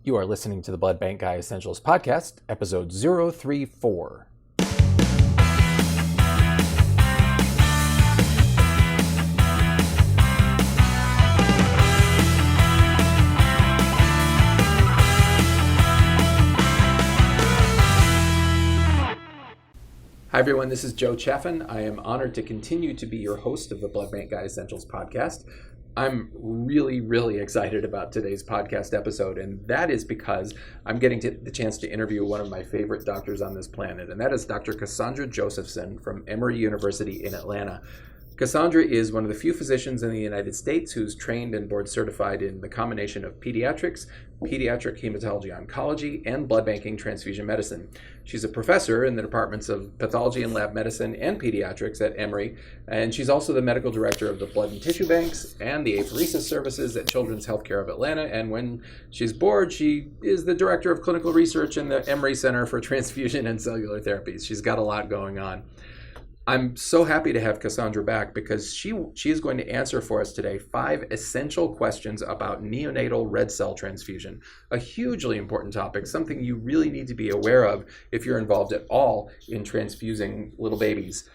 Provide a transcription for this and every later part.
You are listening to the Blood Bank Guy Essentials Podcast, episode 034. Hi everyone, this is Joe Chaffin. I am honored to continue to be your host of the Blood Bank Guy Essentials Podcast. I'm really excited about today's podcast episode, and that is because I'm getting the chance to interview one of my favorite doctors on this planet, and that is Dr. Cassandra Josephson from Emory University in Atlanta. Cassandra is one of the few physicians in the United States who's trained and board certified in the combination of pediatrics, pediatric hematology oncology, and blood banking transfusion medicine. She's a professor in the departments of pathology and lab medicine and pediatrics at Emory, and she's also the medical director of the blood and tissue banks and the apheresis services at Children's Healthcare of Atlanta. And when she's bored, she is the director of clinical research in the Emory Center for Transfusion and Cellular Therapies. She's got a lot going on. I'm so happy to have Cassandra back because she is going to answer for us today 5 essential questions about neonatal red cell transfusion, a hugely important topic, something you really need to be aware of if you're involved at all in transfusing little babies.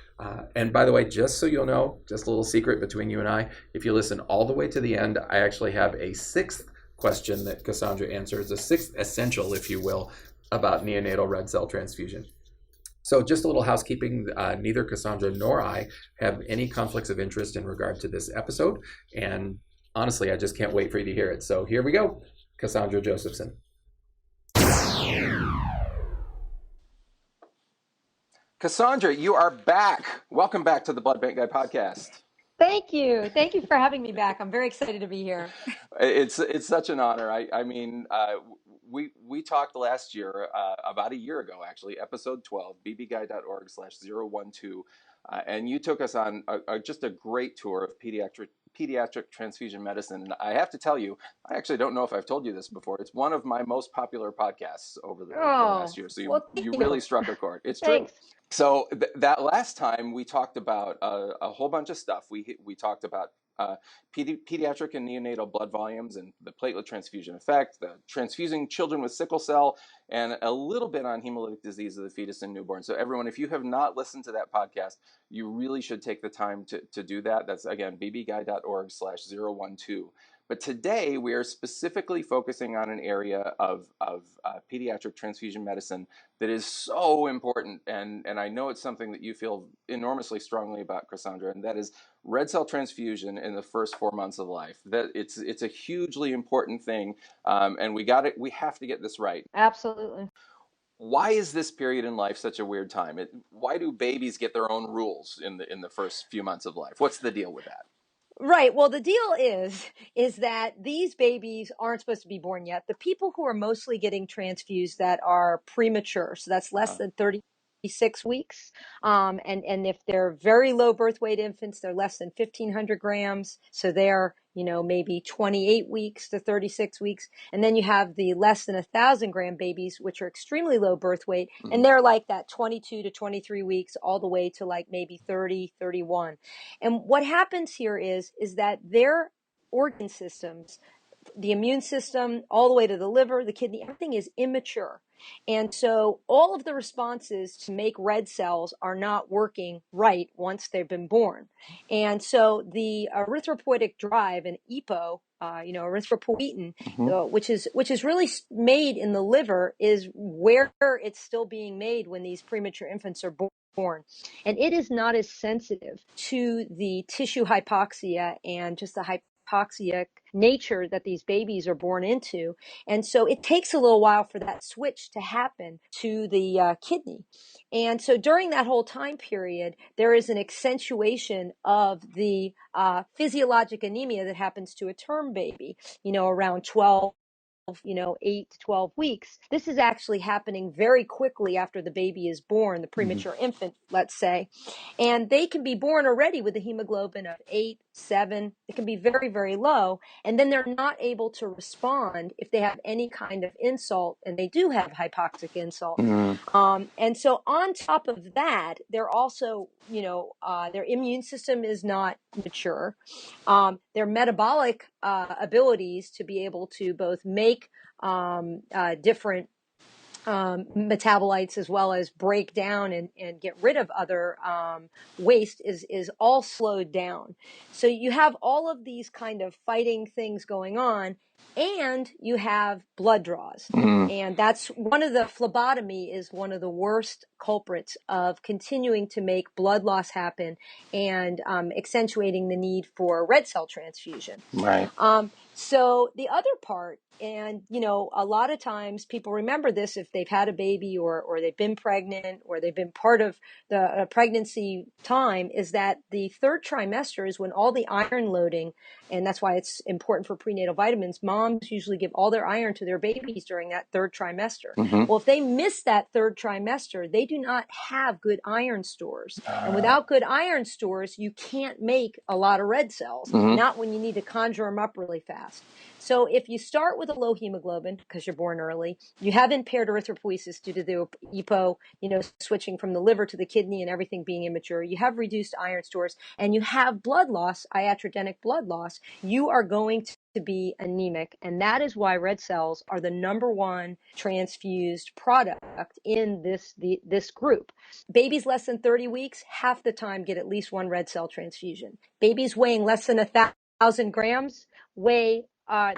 And by the way, just so you'll know, just a little secret between you and I, if you listen all the way to the end, I actually have a 6th question that Cassandra answers, a 6th essential, if you will, about neonatal red cell transfusion. So just a little housekeeping, neither Cassandra nor I have any conflicts of interest in regard to this episode. And honestly, I just can't wait for you to hear it. So here we go, Cassandra Josephson. Cassandra, you are back. Welcome back to the Blood Bank Guy podcast. Thank you. Thank you for having me back. I'm very excited to be here. It's such an honor. We talked last year, about a year ago, actually, episode 12, bbguy.org/012, and you took us on just a great tour of pediatric transfusion medicine. And I have to tell you, I actually don't know if I've told you this before. It's one of my most popular podcasts over the last year. So you really struck a chord. It's true. Thanks. So that last time we talked about a whole bunch of stuff. We talked about pediatric and neonatal blood volumes and the platelet transfusion effect, the transfusing children with sickle cell, and a little bit on hemolytic disease of the fetus and newborn. So everyone, if you have not listened to that podcast, you really should take the time to do that. That's, again, bbguy.org/012. But today we are specifically focusing on an area of pediatric transfusion medicine that is so important, and I know it's something that you feel enormously strongly about, Cassandra, and that is red cell transfusion in the first 4 months of life. That it's a hugely important thing, and we have to get this right. Absolutely. Why is this period in life such a weird time? Why do babies get their own rules in the first few months of life? What's the deal with that? Right. Well, the deal is that these babies aren't supposed to be born yet. The people who are mostly getting transfused that are premature, so that's less than 36 weeks. And if they're very low birth weight infants, they're less than 1,500 grams. So they're, maybe 28 weeks to 36 weeks. And then you have the less than 1,000 gram babies, which are extremely low birth weight. Mm-hmm. And they're like that 22 to 23 weeks all the way to like maybe 30, 31. And what happens here is that their organ systems, the immune system, all the way to the liver, the kidney, everything is immature. And so all of the responses to make red cells are not working right once they've been born. And so the erythropoietic drive and EPO, erythropoietin, mm-hmm. which is really made in the liver, is where it's still being made when these premature infants are born. And it is not as sensitive to the tissue hypoxia and just the hypoxic nature that these babies are born into. And so it takes a little while for that switch to happen to the kidney. And so during that whole time period, there is an accentuation of the physiologic anemia that happens to a term baby, around 8 to 12 weeks. This is actually happening very quickly after the baby is born, the premature mm-hmm. infant, let's say. And they can be born already with a hemoglobin of 8, 7. It can be very, very low. And then they're not able to respond if they have any kind of insult, and they do have hypoxic insult. Mm-hmm. And so on top of that, they're also, their immune system is not mature. Their metabolic abilities to be able to both make different metabolites, as well as break down and get rid of other waste, is all slowed down. So you have all of these kind of fighting things going on, and you have blood draws. And that's one of the phlebotomy is one of the worst culprits of continuing to make blood loss happen and accentuating the need for red cell transfusion. Right. So the other part, and a lot of times people remember this if they've had a baby or they've been pregnant or they've been part of the pregnancy time, is that the third trimester is when all the iron loading, and that's why it's important for prenatal vitamins. Moms usually give all their iron to their babies during that third trimester. Well, if they miss that third trimester, they do not have good iron stores. And without good iron stores, you can't make a lot of red cells, not when you need to conjure them up really fast. So if you start with a low hemoglobin because you're born early, you have impaired erythropoiesis due to the EPO, switching from the liver to the kidney and everything being immature, you have reduced iron stores, and you have blood loss, iatrogenic blood loss, you are going to be anemic. And that is why red cells are the number one transfused product in this group. Babies less than 30 weeks, half the time get at least one red cell transfusion. Babies weighing less than 1,000 grams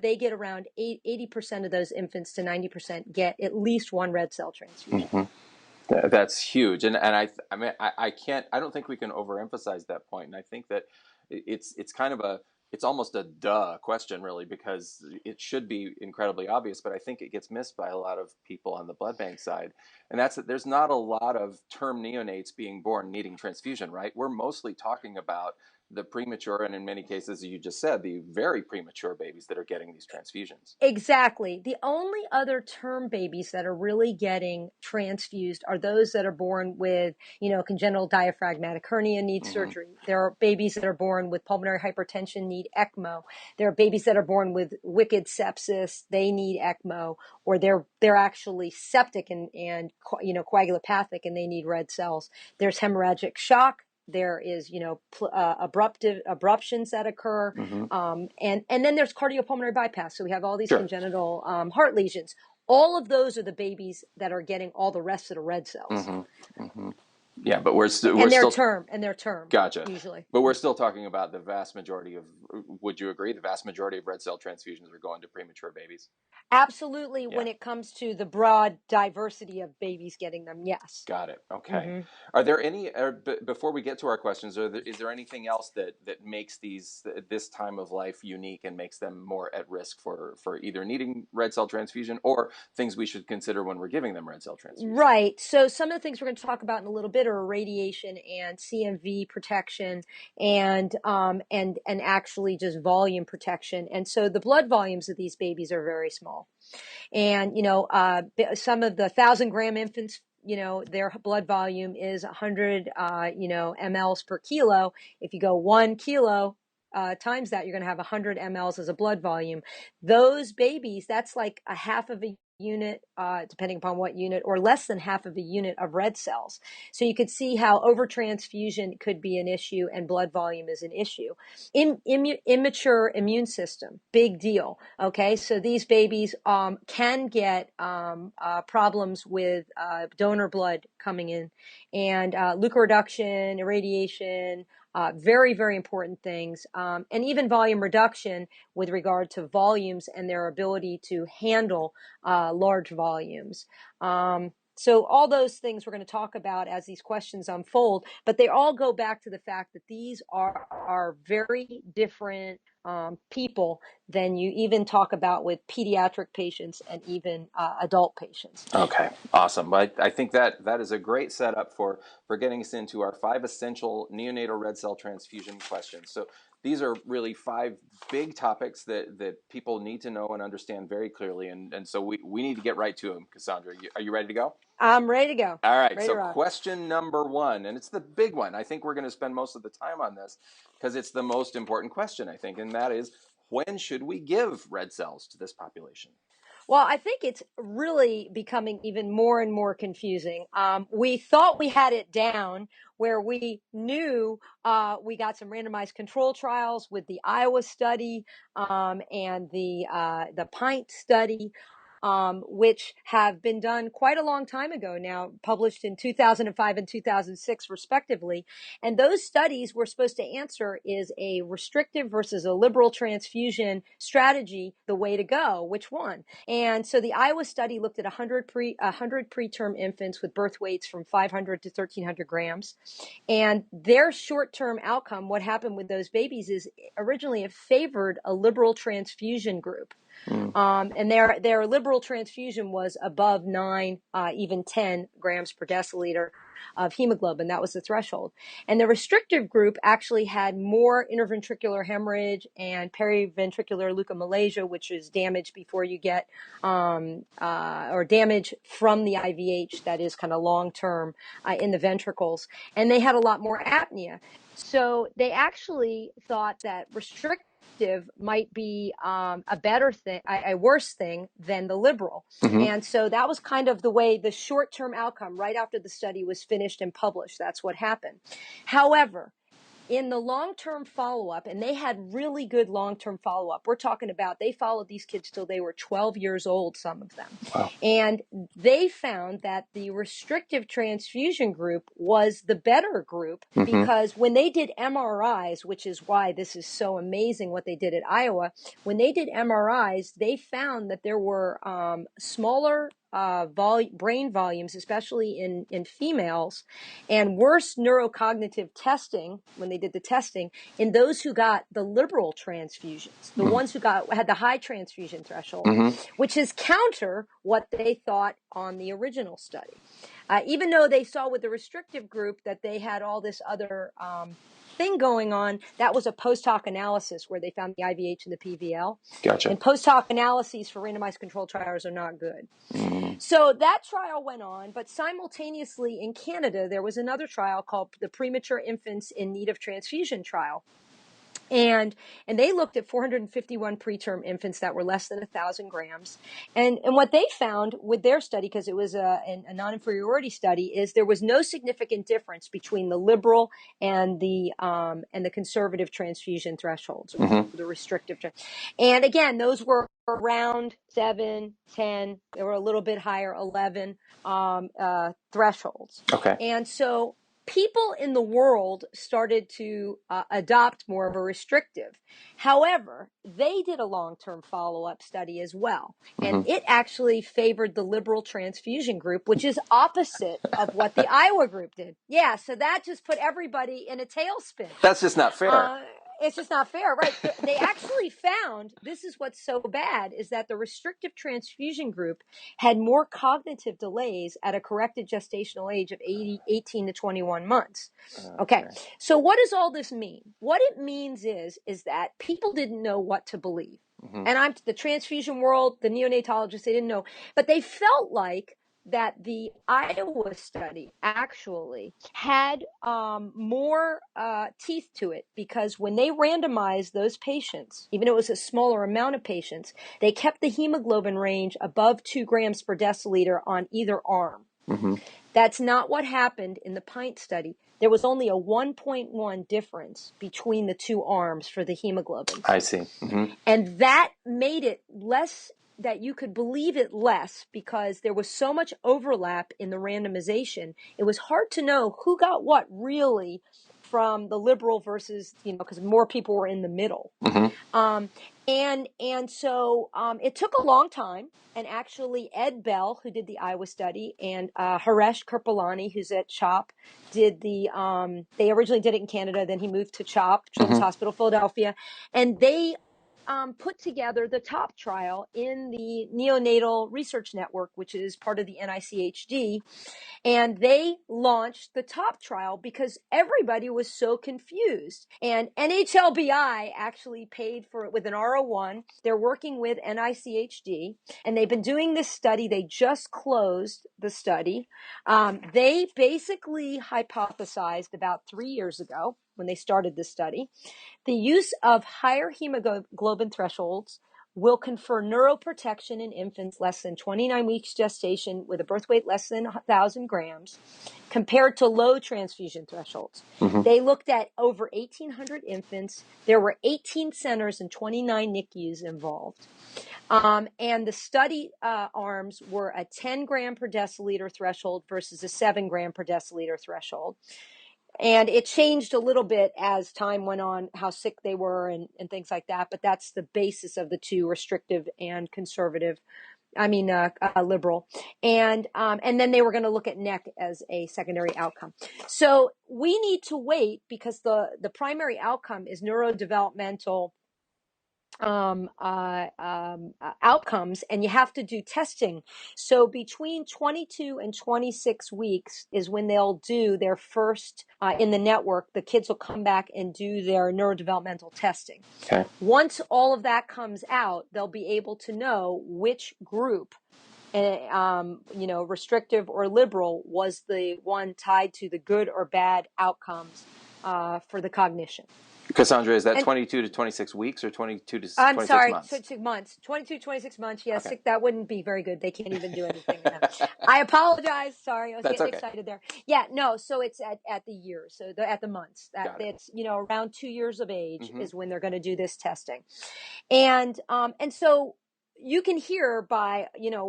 they get around 80% of those infants to 90% get at least one red cell transfusion. That's huge, and I mean I don't think we can overemphasize that point. And I think that it's kind of it's almost a duh question, really, because it should be incredibly obvious, but I think it gets missed by a lot of people on the blood bank side. And that's that there's not a lot of term neonates being born needing transfusion, right? We're mostly talking about the premature, and in many cases, as you just said, the very premature babies that are getting these transfusions. Exactly. The only other term babies that are really getting transfused are those that are born with, congenital diaphragmatic hernia, need surgery. There are babies that are born with pulmonary hypertension, need ECMO. There are babies that are born with wicked sepsis, they need ECMO, or they're actually septic and coagulopathic and they need red cells. There's hemorrhagic shock. There is, abruptions that occur. And then there's cardiopulmonary bypass. So we have all these congenital heart lesions. All of those are the babies that are getting all the rest of the red cells. Yeah, but we're still term. Gotcha. Usually. But we're still talking about the vast majority of. Would you agree? The vast majority of red cell transfusions are going to premature babies. Absolutely. Yeah. When it comes to the broad diversity of babies getting them, yes. Got it. Okay. Are there any? Before we get to our questions, is there anything else that makes this time of life unique and makes them more at risk for either needing red cell transfusion or things we should consider when we're giving them red cell transfusion? Right. So some of the things we're going to talk about in a little bit are radiation and CMV protection and actually just volume protection. And so the blood volumes of these babies are very small. And, some of the 1,000-gram infants, their blood volume is 100, mLs per kilo. If you go 1 kilo times that, you're going to have 100 mLs as a blood volume. Those babies, that's like a half of a unit, depending upon what unit, or less than half of a unit of red cells. So you could see how overtransfusion could be an issue and blood volume is an issue. Immature immune system, big deal. Okay, so these babies can get problems with donor blood coming in, and leukoreduction, irradiation, very, very important things, and even volume reduction with regard to volumes and their ability to handle large volumes. So all those things we're going to talk about as these questions unfold, but they all go back to the fact that these are very different people than you even talk about with pediatric patients and even adult patients. Okay, awesome. I think that is a great setup for getting us into our 5 essential neonatal red cell transfusion questions. So these are really 5 big topics that people need to know and understand very clearly. And so we need to get right to them. Cassandra, are you ready to go? I'm ready to go. All right, so question number 1, and it's the big one. I think we're going to spend most of the time on this because it's the most important question, I think, and that is, when should we give red cells to this population? Well, I think it's really becoming even more and more confusing. We thought we had it down where we knew we got some randomized control trials with the Iowa study and the PINT study. which have been done quite a long time ago now, published in 2005 and 2006 respectively. And those studies were supposed to answer, is a restrictive versus a liberal transfusion strategy the way to go? Which one? And so the Iowa study looked at 100 preterm infants with birth weights from 500 to 1,300 grams. And their short-term outcome, what happened with those babies, is originally it favored a liberal transfusion group. And their liberal transfusion was above 9, even 10 grams per deciliter of hemoglobin. That was the threshold. And the restrictive group actually had more interventricular hemorrhage and periventricular leukomalacia, which is damage before you get, or damage from the IVH that is kind of long-term in the ventricles. And they had a lot more apnea. So they actually thought that restrictive might be a better thing, a worse thing than the liberal. And so that was kind of the way the short-term outcome right after the study was finished and published. That's what happened. However, in the long-term follow-up, and they had really good long-term follow-up. We're talking about they followed these kids till they were 12 years old, some of them. Wow. And they found that the restrictive transfusion group was the better group because when they did MRIs, which is why this is so amazing what they did at Iowa, when they did MRIs, they found that there were smaller brain volumes, especially in females, and worse neurocognitive testing when they did the testing in those who got the liberal transfusions, the ones who had the high transfusion threshold, which is counter what they thought on the original study. Even though they saw with the restrictive group that they had all this other thing going on, that was a post hoc analysis where they found the IVH and the PVL. Gotcha. And post hoc analyses for randomized controlled trials are not good. So that trial went on, but simultaneously in Canada, there was another trial called the Premature Infants in Need of Transfusion trial. And they looked at 451 preterm infants that were less than 1,000 grams. And what they found with their study, because it was a non-inferiority study, is there was no significant difference between the liberal and the conservative transfusion thresholds, or the restrictive. And again, those were around 7, 10. They were a little bit higher, 11 thresholds. Okay. And so people in the world started to adopt more of a restrictive. However, they did a long-term follow-up study as well. And it actually favored the liberal transfusion group, which is opposite of what the Iowa group did. Yeah, so that just put everybody in a tailspin. That's just not fair. It's just not fair, right? They actually found, this is what's so bad, is that the restrictive transfusion group had more cognitive delays at a corrected gestational age of 18 to 21 months. Okay, so what does all this mean? What it means is that people didn't know what to believe. And the transfusion world, the neonatologists, they didn't know. But they felt like that the Iowa study actually had more teeth to it, because when they randomized those patients, even though it was a smaller amount of patients, they kept the hemoglobin range above 2 grams per deciliter on either arm. That's not what happened in the PINT study. There was only a 1.1 difference between the two arms for the hemoglobin. I see. And that made it less, that you could believe it less, because there was so much overlap in the randomization. It was hard to know who got what really from the liberal versus, because more people were in the middle. And so it took a long time. And actually, Ed Bell, who did the Iowa study, and Haresh Kirpalani, who's at CHOP, did they originally did it in Canada, then he moved to CHOP, Children's Hospital Philadelphia, and they put together the TOP trial in the Neonatal Research Network, which is part of the NICHD. And they launched the TOP trial because everybody was so confused. And NHLBI actually paid for it with an R01. They're working with NICHD, and they've been doing this study. They just closed the study. They basically hypothesized about 3 years ago, when they started this study, the use of higher hemoglobin thresholds will confer neuroprotection in infants less than 29 weeks gestation with a birth weight less than 1,000 grams compared to low transfusion thresholds. Mm-hmm. They looked at over 1,800 infants. There were 18 centers and 29 NICUs involved. And the study arms were a 10 gram per deciliter threshold versus a 7 gram per deciliter threshold. And it changed a little bit as time went on, how sick they were and things like that. But that's the basis of the two, restrictive and conservative. Liberal. And then they were going to look at NEC as a secondary outcome. So we need to wait because the primary outcome is neurodevelopmental outcomes, and you have to do testing. So between 22 and 26 weeks is when they'll do their first, in the network, the kids will come back and do their neurodevelopmental testing. Okay. Once all of that comes out, they'll be able to know which group, restrictive or liberal, was the one tied to the good or bad outcomes for the cognition. Cassandra, is that 22 to 26 weeks or 22 to 26 months? 26 months. 22, 26 months. Yes, Okay. that wouldn't be very good. They can't even do anything. I apologize. Sorry, I was getting excited there. Yeah, no. So it's at the year. So at the months. It's around 2 years of age is when they're going to do this testing, and so you can hear by,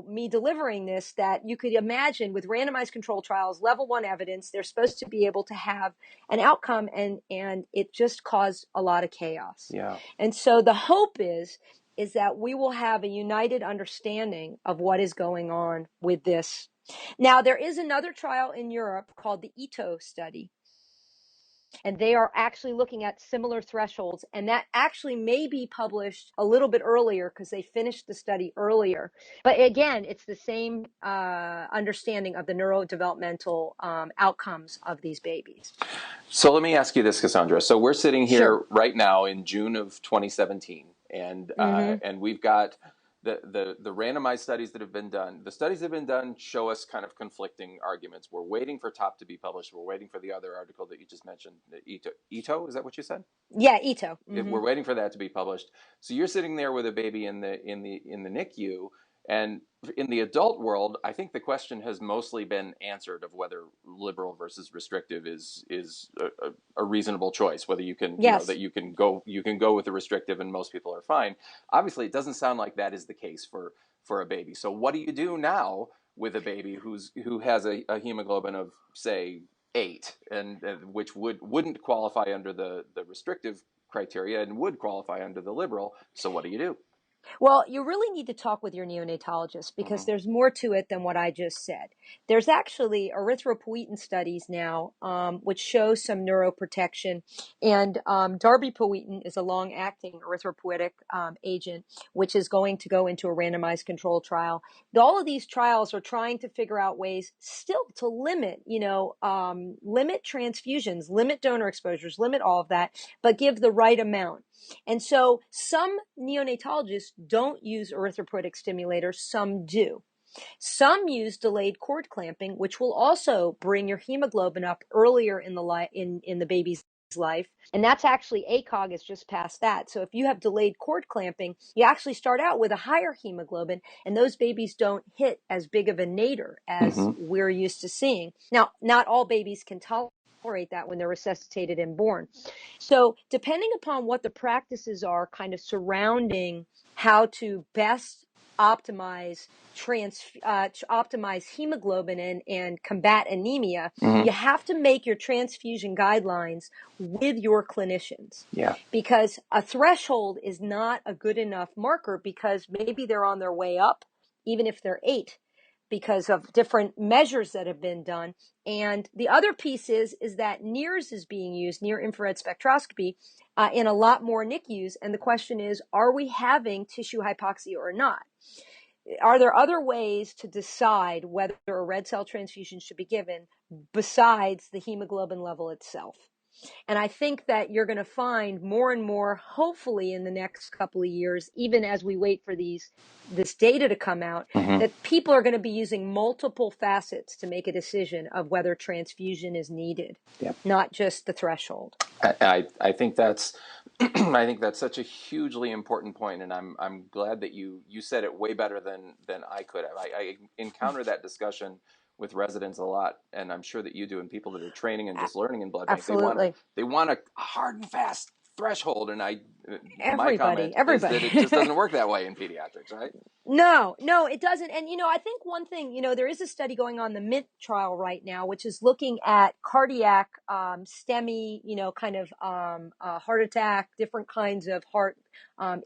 me delivering this that you could imagine with randomized control trials, level 1 evidence, they're supposed to be able to have an outcome, and it just caused a lot of chaos. Yeah. And so the hope is that we will have a united understanding of what is going on with this. Now, there is another trial in Europe called the ITO study. And they are actually looking at similar thresholds. And that actually may be published a little bit earlier because they finished the study earlier. But again, it's the same understanding of the neurodevelopmental outcomes of these babies. So let me ask you this, Cassandra. So we're sitting here right now in June of 2017, and we've got the randomized studies that have been done. The studies that have been done show us kind of conflicting arguments. We're waiting for TOP to be published. We're waiting for the other article that you just mentioned, the ITO, is that what you said? Yeah, ITO. We're waiting for that to be published. So you're sitting there with a baby in the NICU, and in the adult world, I think the question has mostly been answered of whether liberal versus restrictive is a reasonable choice. Whether you can, that you can go with the restrictive, and most people are fine. Obviously, it doesn't sound like that is the case for a baby. So what do you do now with a baby who has a hemoglobin of, say, 8, and which wouldn't qualify under the restrictive criteria and would qualify under the liberal? So what do you do? Well, you really need to talk with your neonatologist because there's more to it than what I just said. There's actually erythropoietin studies now, which show some neuroprotection. And darbepoetin is a long-acting erythropoietic agent, which is going to go into a randomized control trial. All of these trials are trying to figure out ways still to limit transfusions, limit donor exposures, limit all of that, but give the right amount. And so some neonatologists don't use erythropoietic stimulators, some do. Some use delayed cord clamping, which will also bring your hemoglobin up earlier in the baby's life. And that's actually, ACOG is just past that. So if you have delayed cord clamping, you actually start out with a higher hemoglobin, and those babies don't hit as big of a nadir as we're used to seeing. Now, not all babies can tolerate that when they're resuscitated and born. So depending upon what the practices are kind of surrounding how to best optimize hemoglobin and combat anemia, you have to make your transfusion guidelines with your clinicians. Yeah. Because a threshold is not a good enough marker, because maybe they're on their way up, even if they're 8. Because of different measures that have been done. And the other piece is that NIRS is being used, near infrared spectroscopy, in a lot more NICUs. And the question is, are we having tissue hypoxia or not? Are there other ways to decide whether a red cell transfusion should be given besides the hemoglobin level itself? And I think that you're going to find more and more, hopefully in the next couple of years, even as we wait for this data to come out, that people are going to be using multiple facets to make a decision of whether transfusion is needed, not just the threshold. I think that's I think that's such a hugely important point, and I'm glad that you said it way better than I could have. I encounter that discussion with residents a lot, and I'm sure that you do, and people that are training and just learning in blood bank. Absolutely. They want a hard and fast threshold, and my Everybody, comment is that it everybody. just doesn't work that way in pediatrics, right? No, no, it doesn't. And, I think one thing, there is a study going on, the MINT trial right now, which is looking at cardiac, STEMI, kind of heart attack, different kinds of heart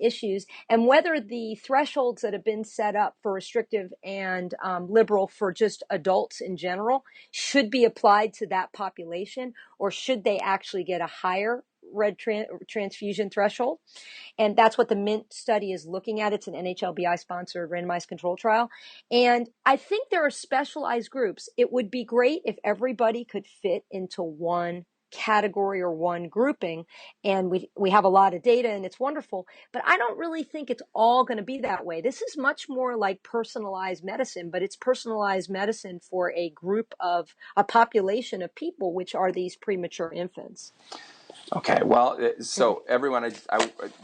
issues, and whether the thresholds that have been set up for restrictive and liberal for just adults in general should be applied to that population, or should they actually get a higher red transfusion threshold. And that's what the MINT study is looking at. It's an NHLBI sponsored randomized control trial. And I think there are specialized groups. It would be great if everybody could fit into one category or one grouping. And we have a lot of data and it's wonderful, but I don't really think it's all going to be that way. This is much more like personalized medicine, but it's personalized medicine for a population of people, which are these premature infants. Okay, well, so everyone,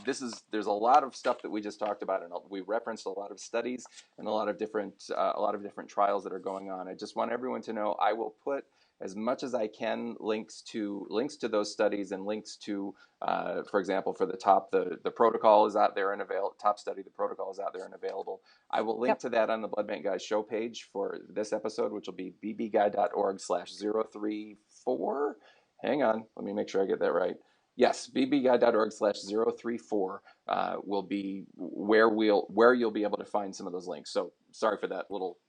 there's a lot of stuff that we just talked about, and we referenced a lot of studies and a lot of different trials that are going on. I just want everyone to know I will put as much as I can links to those studies and links to, for example, for the protocol is out there and available. Top study, the protocol is out there and available. I will link to that on the Blood Bank Guys show page for this episode, which will be bbguide.org/034. Hang on, let me make sure I get that right. Yes, bbguide.org/034 will be where you'll be able to find some of those links. So sorry for that little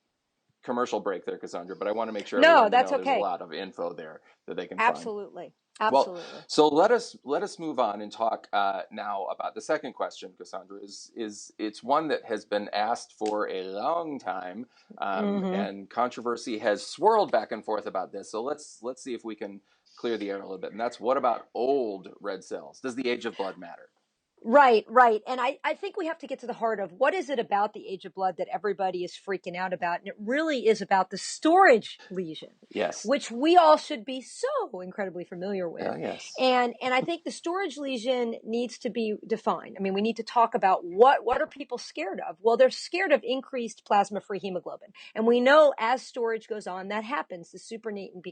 commercial break there, Cassandra, but I want to make sure everyone knows there's a lot of info there that they can find. Absolutely. Well, so let us move on and talk now about the second question, Cassandra. It's one that has been asked for a long time, and controversy has swirled back and forth about this. So let's see if we can clear the air a little bit. And that's, what about old red cells? Does the age of blood matter? Right. And I think we have to get to the heart of what is it about the age of blood that everybody is freaking out about. And it really is about the storage lesion, yes, which we all should be so incredibly familiar with. Yes. And I think the storage lesion needs to be defined. I mean, we need to talk about what are people scared of? Well, they're scared of increased plasma-free hemoglobin. And we know as storage goes on, that happens. The supernatant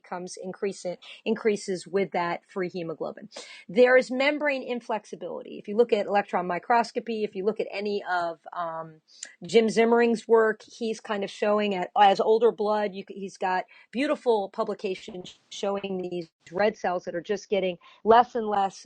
increases with that free hemoglobin. There is membrane inflexibility. If you look at electron microscopy, if you look at any of Jim Zimmering's work, he's kind of showing as older blood, he's got beautiful publications showing these red cells that are just getting less and less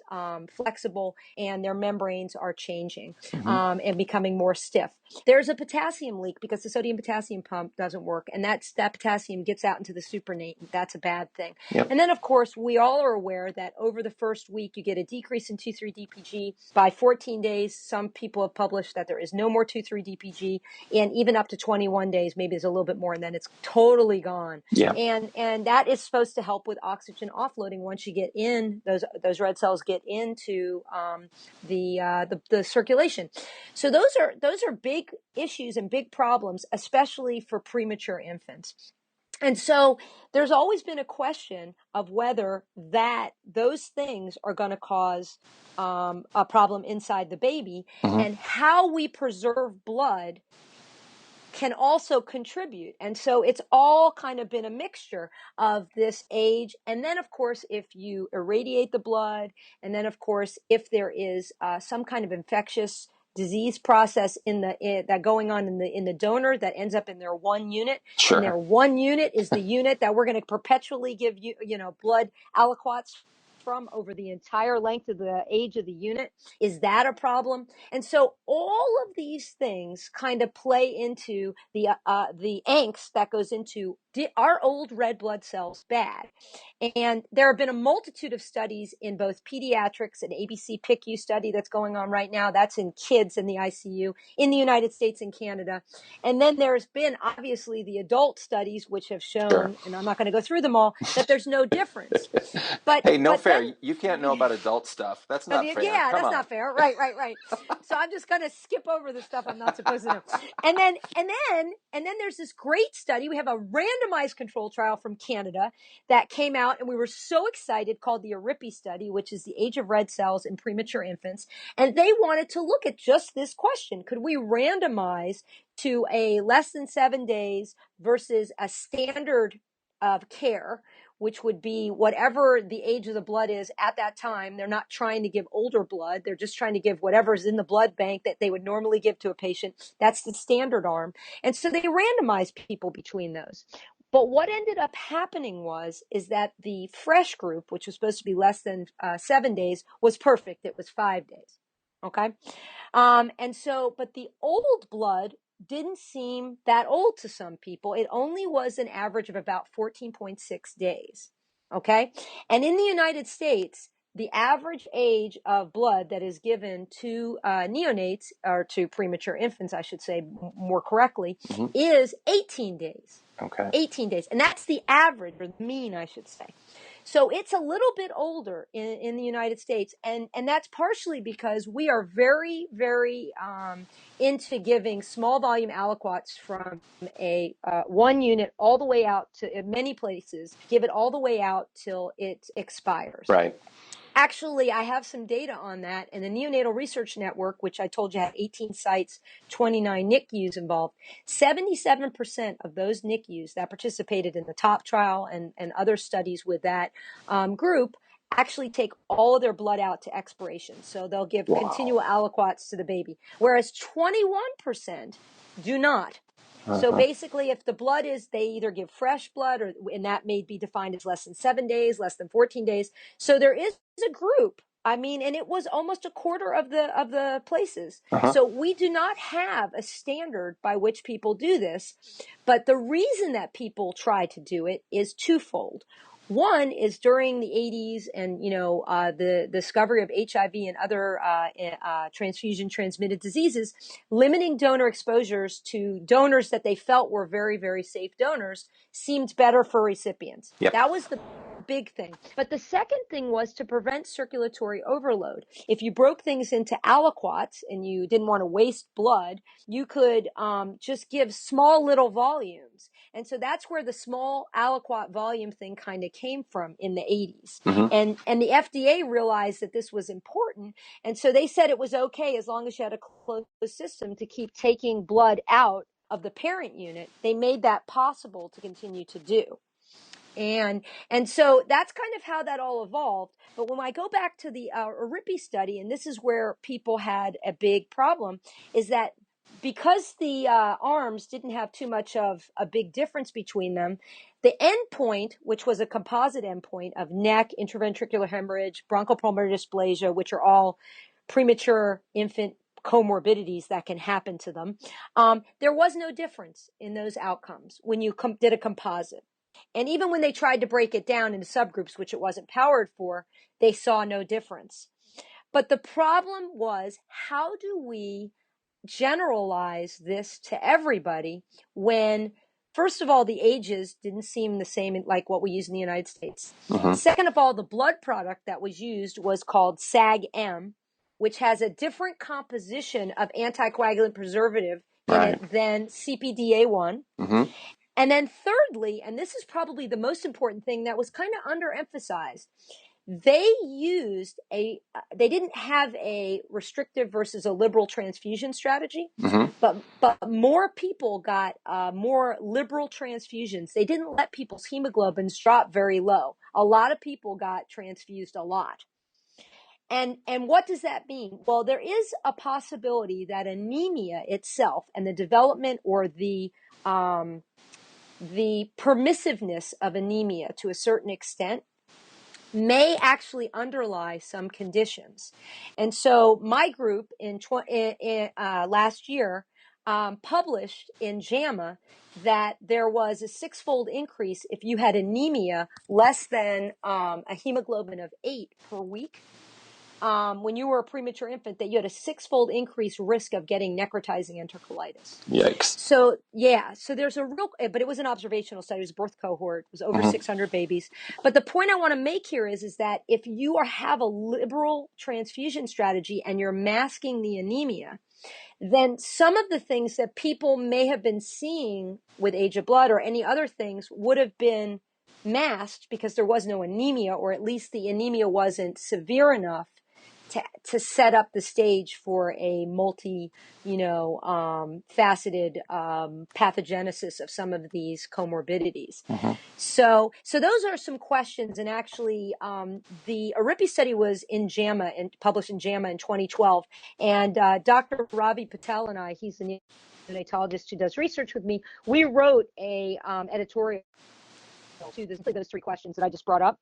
flexible, and their membranes are changing and becoming more stiff. There's a potassium leak because the sodium potassium pump doesn't work, and that potassium gets out into the supernatant. That's a bad thing. Yep. And then, of course, we all are aware that over the first week, you get a decrease in 2,3-DPG. By 14 days, some people have published that there is no more 2,3-DPG, and even up to 21 days, maybe there's a little bit more, and then it's totally gone. Yeah. And that is supposed to help with oxygen offloading once you get in, those red cells get into the circulation. So those are big issues and big problems, especially for premature infants. And so there's always been a question of whether those things are going to cause a problem inside the baby, and how we preserve blood can also contribute. And so it's all kind of been a mixture of this age. And then, of course, if you irradiate the blood, and then, of course, if there is some kind of infectious disease process that going on in the donor that ends up in their one unit. Sure. And their one unit is the unit that we're going to perpetually give blood aliquots from over the entire length of the age of the unit. Is that a problem? And so all of these things kind of play into the angst that goes into, are old red blood cells bad? And there have been a multitude of studies in both pediatrics, an ABC PICU study that's going on right now. That's in kids in the ICU in the United States and Canada. And then there's been obviously the adult studies, which have shown, and I'm not going to go through them all, that there's no difference. But hey, no fair. fair. You can't know about adult stuff. That's not fair. Yeah, Come that's on. not fair. Right. So I'm just going to skip over the stuff I'm not supposed to know. And then there's this great study. We have a randomized control trial from Canada that came out, and we were so excited, called the RBC study, which is the age of red cells in premature infants. And they wanted to look at just this question. Could we randomize to a less than 7 days versus a standard of care, which would be whatever the age of the blood is at that time. They're not trying to give older blood. They're just trying to give whatever's in the blood bank that they would normally give to a patient. That's the standard arm. And so they randomized people between those. But what ended up happening is that the fresh group, which was supposed to be less than 7 days, was perfect. It was 5 days. Okay. But the old blood didn't seem that old to some people. It only was an average of about 14.6 days. Okay. And in the United States, the average age of blood that is given to neonates, or to premature infants, I should say more correctly, is 18 days. Okay. 18 days. And that's the average, or the mean, I should say. So it's a little bit older in the United States. And that's partially because we are very, very into giving small volume aliquots from a 1 unit all the way out to, in many places, give it all the way out till it expires. Right. Actually, I have some data on that. And the Neonatal Research Network, which I told you had 18 sites, 29 NICUs involved, 77% of those NICUs that participated in the TOP trial and other studies with that group actually take all of their blood out to expiration. So they'll give continual aliquots to the baby, whereas 21% do not. So basically, if the blood is, they either give fresh blood, and that may be defined as less than 7 days, less than 14 days. So there is a group. I mean, and it was almost a quarter of the places. So we do not have a standard by which people do this. But the reason that people try to do it is twofold. One is during the 80s and, the discovery of HIV and other transfusion transmitted diseases, limiting donor exposures to donors that they felt were very, very safe donors seemed better for recipients. Yep. That was the big thing. But the second thing was to prevent circulatory overload. If you broke things into aliquots and you didn't want to waste blood, you could just give small little volumes. And so that's where the small aliquot volume thing kind of came from in the 80s. And the FDA realized that this was important. And so they said it was okay as long as you had a closed system to keep taking blood out of the parent unit. They made that possible to continue to do. And so that's kind of how that all evolved. But when I go back to the RBC study, and this is where people had a big problem, is that because the arms didn't have too much of a big difference between them, the endpoint, which was a composite endpoint of neck, intraventricular hemorrhage, bronchopulmonary dysplasia, which are all premature infant comorbidities that can happen to them, there was no difference in those outcomes when you did a composite. And even when they tried to break it down into subgroups, which it wasn't powered for, they saw no difference. But the problem was, how do we generalize this to everybody when, first of all, the ages didn't seem the same like what we use in the United States. Second of all, the blood product that was used was called SAG-M, which has a different composition of anticoagulant preservative in it than CPDA1. And then thirdly, and this is probably the most important thing that was kind of underemphasized, they didn't have a restrictive versus a liberal transfusion strategy, but more people got more liberal transfusions. They didn't let people's hemoglobins drop very low. A lot of people got transfused a lot. And what does that mean? Well, there is a possibility that anemia itself and the development or the permissiveness of anemia to a certain extent may actually underlie some conditions. And so my group last year published in JAMA that there was a 6-fold increase if you had anemia less than a hemoglobin of 8 per week. when you were a premature infant, that you had a 6-fold increased risk of getting necrotizing enterocolitis. Yikes. So yeah, so there's a real, but it was an observational study. It was a birth cohort. It was over 600 babies. But the point I want to make here is that if you have a liberal transfusion strategy and you're masking the anemia, then some of the things that people may have been seeing with age of blood or any other things would have been masked because there was no anemia, or at least the anemia wasn't severe enough to set up the stage for a faceted pathogenesis of some of these comorbidities. So those are some questions. And actually, the RBC study was in JAMA and published in JAMA in 2012. And Dr. Ravi Patel and I, he's the neonatologist who does research with me, we wrote a editorial to those 3 questions that I just brought up.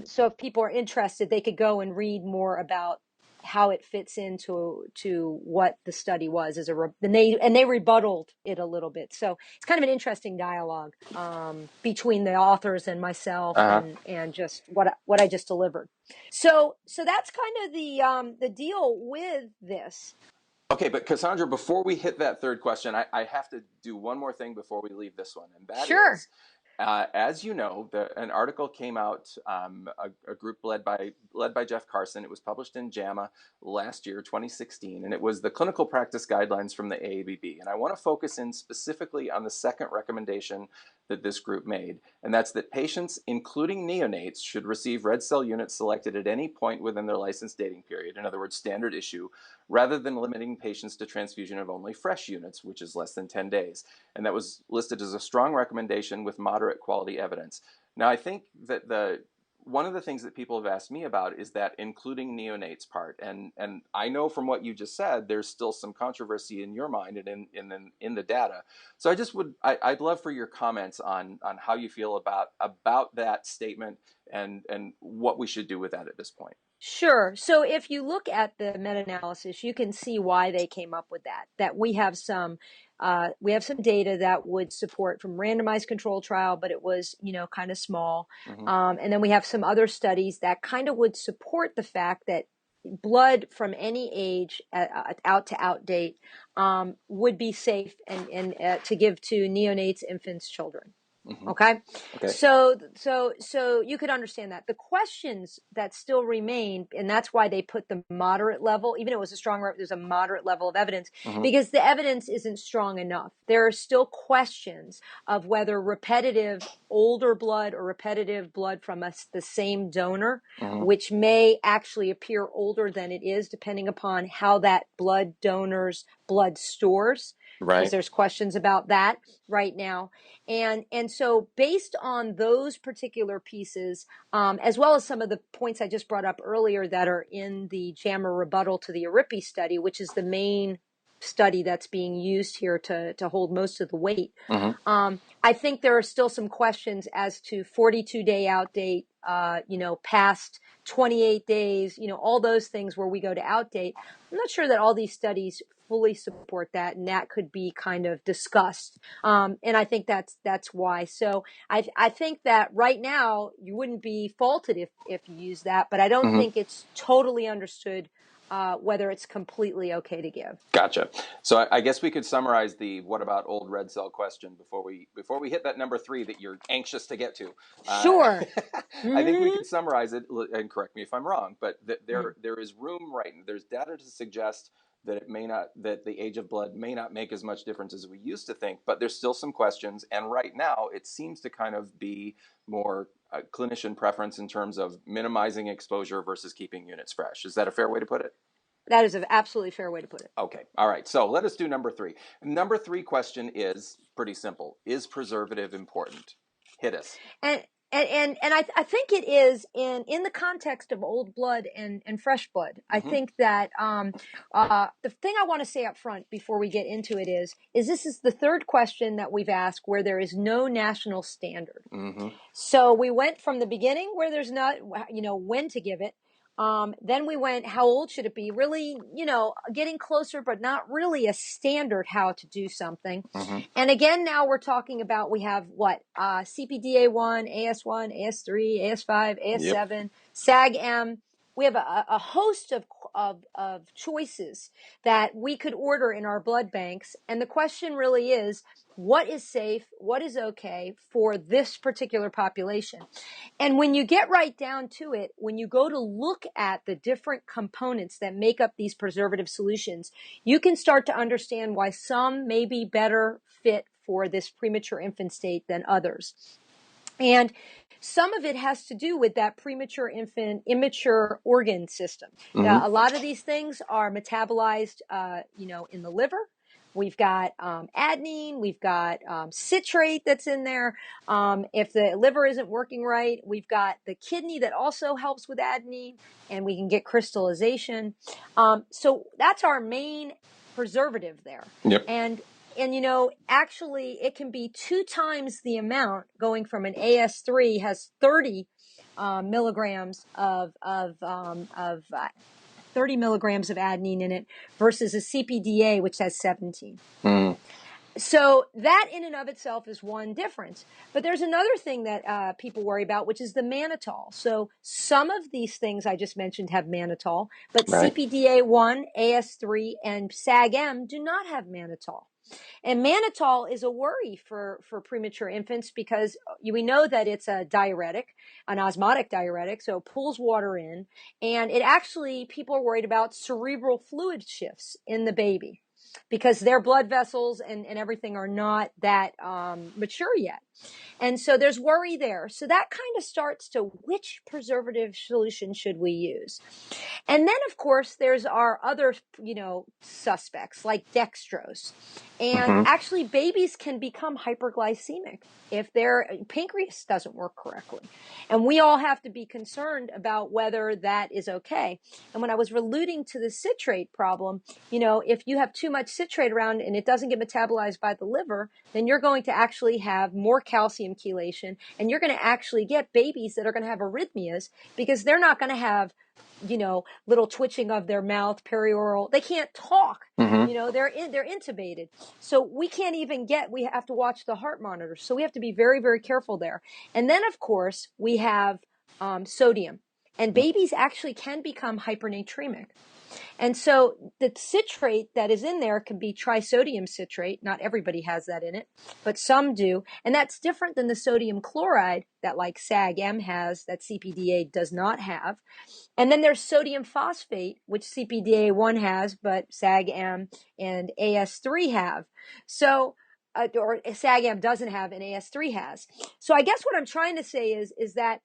So if people are interested, they could go and read more about how it fits into what the study was and they rebutted it a little bit. So it's kind of an interesting dialogue between the authors and myself and just what I just delivered. So that's kind of the deal with this. Okay, but Cassandra, before we hit that third question, I have to do one more thing before we leave this one, and that is, as you know, an article came out, a group led by Jeff Carson. It was published in JAMA last year, 2016, and it was the clinical practice guidelines from the AABB. And I want to focus in specifically on the second recommendation that this group made, and that's that patients, including neonates, should receive red cell units selected at any point within their licensed dating period, in other words, standard issue, rather than limiting patients to transfusion of only fresh units, which is less than 10 days. And that was listed as a strong recommendation with moderate quality evidence. Now, I think that one of the things that people have asked me about is that including neonates part. And I know from what you just said, there's still some controversy in your mind and in the data. So I'd love for your comments on how you feel about that statement and what we should do with that at this point. Sure. So if you look at the meta-analysis, you can see why they came up with that we have some data that would support from randomized control trial, but it was, kind of small. And then we have some other studies that kind of would support the fact that blood from any age out to out date would be safe and to give to neonates, infants, children. Okay. So you could understand that. The questions that still remain, and that's why they put the moderate level, even though it was there's a moderate level of evidence, because the evidence isn't strong enough. There are still questions of whether repetitive older blood or repetitive blood from the same donor, which may actually appear older than it is, depending upon how that blood donor's blood stores. Because there's questions about that right now. And so based on those particular pieces, as well as some of the points I just brought up earlier that are in the JAMA rebuttal to the RBC study, which is the main study that's being used here to hold most of the weight, I think there are still some questions as to 42-day outdate, past 28 days, all those things where we go to outdate. I'm not sure that all these studies fully support that, and that could be kind of discussed. And I think that's why. So I think that right now you wouldn't be faulted if you use that, but I don't think it's totally understood whether it's completely okay to give. Gotcha. So I guess we could summarize the what about old red cell question before we hit that number 3 that you're anxious to get to. Sure. I think we could summarize it, and correct me if I'm wrong, but there is room, right? There's data to suggest that that the age of blood may not make as much difference as we used to think, but there's still some questions. And right now it seems to kind of be more clinician preference in terms of minimizing exposure versus keeping units fresh. Is that a fair way to put it? That is an absolutely fair way to put it. Okay. All right. So let us do number 3. Number 3 question is pretty simple. Is preservative important? Hit us. And I think it is in the context of old blood and fresh blood. I think that the thing I want to say up front before we get into it is this is the third question that we've asked where there is no national standard. So we went from the beginning where there's not, when to give it. Then we went, how old should it be? Really, getting closer, but not really a standard how to do something. And again, now we're talking about, we have what? CPDA1, AS1, AS3, AS5, AS7, SAG-M. a host of choices that we could order in our blood banks. And the question really is, what is safe? What is okay for this particular population? And when you get right down to it, when you go to look at the different components that make up these preservative solutions, you can start to understand why some may be better fit for this premature infant state than others. And some of it has to do with that premature infant, immature organ system. Mm-hmm. A lot of these things are metabolized, in the liver. We've got adenine, we've got citrate that's in there. If the liver isn't working right, we've got the kidney that also helps with adenine, and we can get crystallization. So that's our main preservative there. Yep. And actually it can be 2 times the amount, going from an AS3 has 30 milligrams of 30 milligrams of adenine in it versus a CPDA, which has 17. Mm. So that in and of itself is one difference. But there's another thing that people worry about, which is the mannitol. So some of these things I just mentioned have mannitol, but Right. CPDA1, AS3, and SAG-M do not have mannitol. And mannitol is a worry for premature infants because we know that it's a diuretic, an osmotic diuretic, so it pulls water in. And it actually, people are worried about cerebral fluid shifts in the baby because their blood vessels and everything are not that mature yet. And so there's worry there. So that kind of starts to which preservative solution should we use? And then, of course, there's our other, suspects like dextrose. And Mm-hmm. actually, babies can become hyperglycemic if their pancreas doesn't work correctly. And we all have to be concerned about whether that is okay. And when I was alluding to the citrate problem, if you have too much citrate around and it doesn't get metabolized by the liver, then you're going to actually have more calcium chelation, and you're going to actually get babies that are going to have arrhythmias because they're not going to have little twitching of their mouth, perioral. They can't talk. Mm-hmm. They're intubated. So we have to watch the heart monitor. So we have to be very, very careful there. And then, of course, we have sodium. And babies actually can become hypernatremic. And so the citrate that is in there can be trisodium citrate. Not everybody has that in it, but some do. And that's different than the sodium chloride that like SAG-M has that CPDA does not have. And then there's sodium phosphate, which CPDA1 has, but SAG-M and AS3 have. So, or SAG-M doesn't have and AS3 has. So I guess what I'm trying to say is that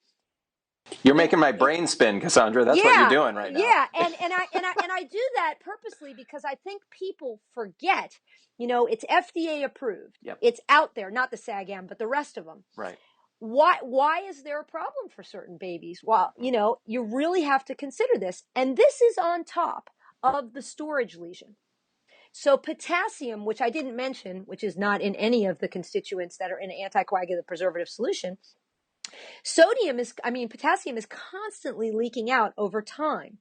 You're making my brain spin, Cassandra. That's what you're doing right now. Yeah, and I do that purposely because I think people forget, it's FDA approved. Yep. It's out there, not the SAG-M, but the rest of them. Right. Why is there a problem for certain babies? Well, you really have to consider this. And this is on top of the storage lesion. So potassium, which I didn't mention, which is not in any of the constituents that are in an anticoagulant preservative solution, potassium is constantly leaking out over time.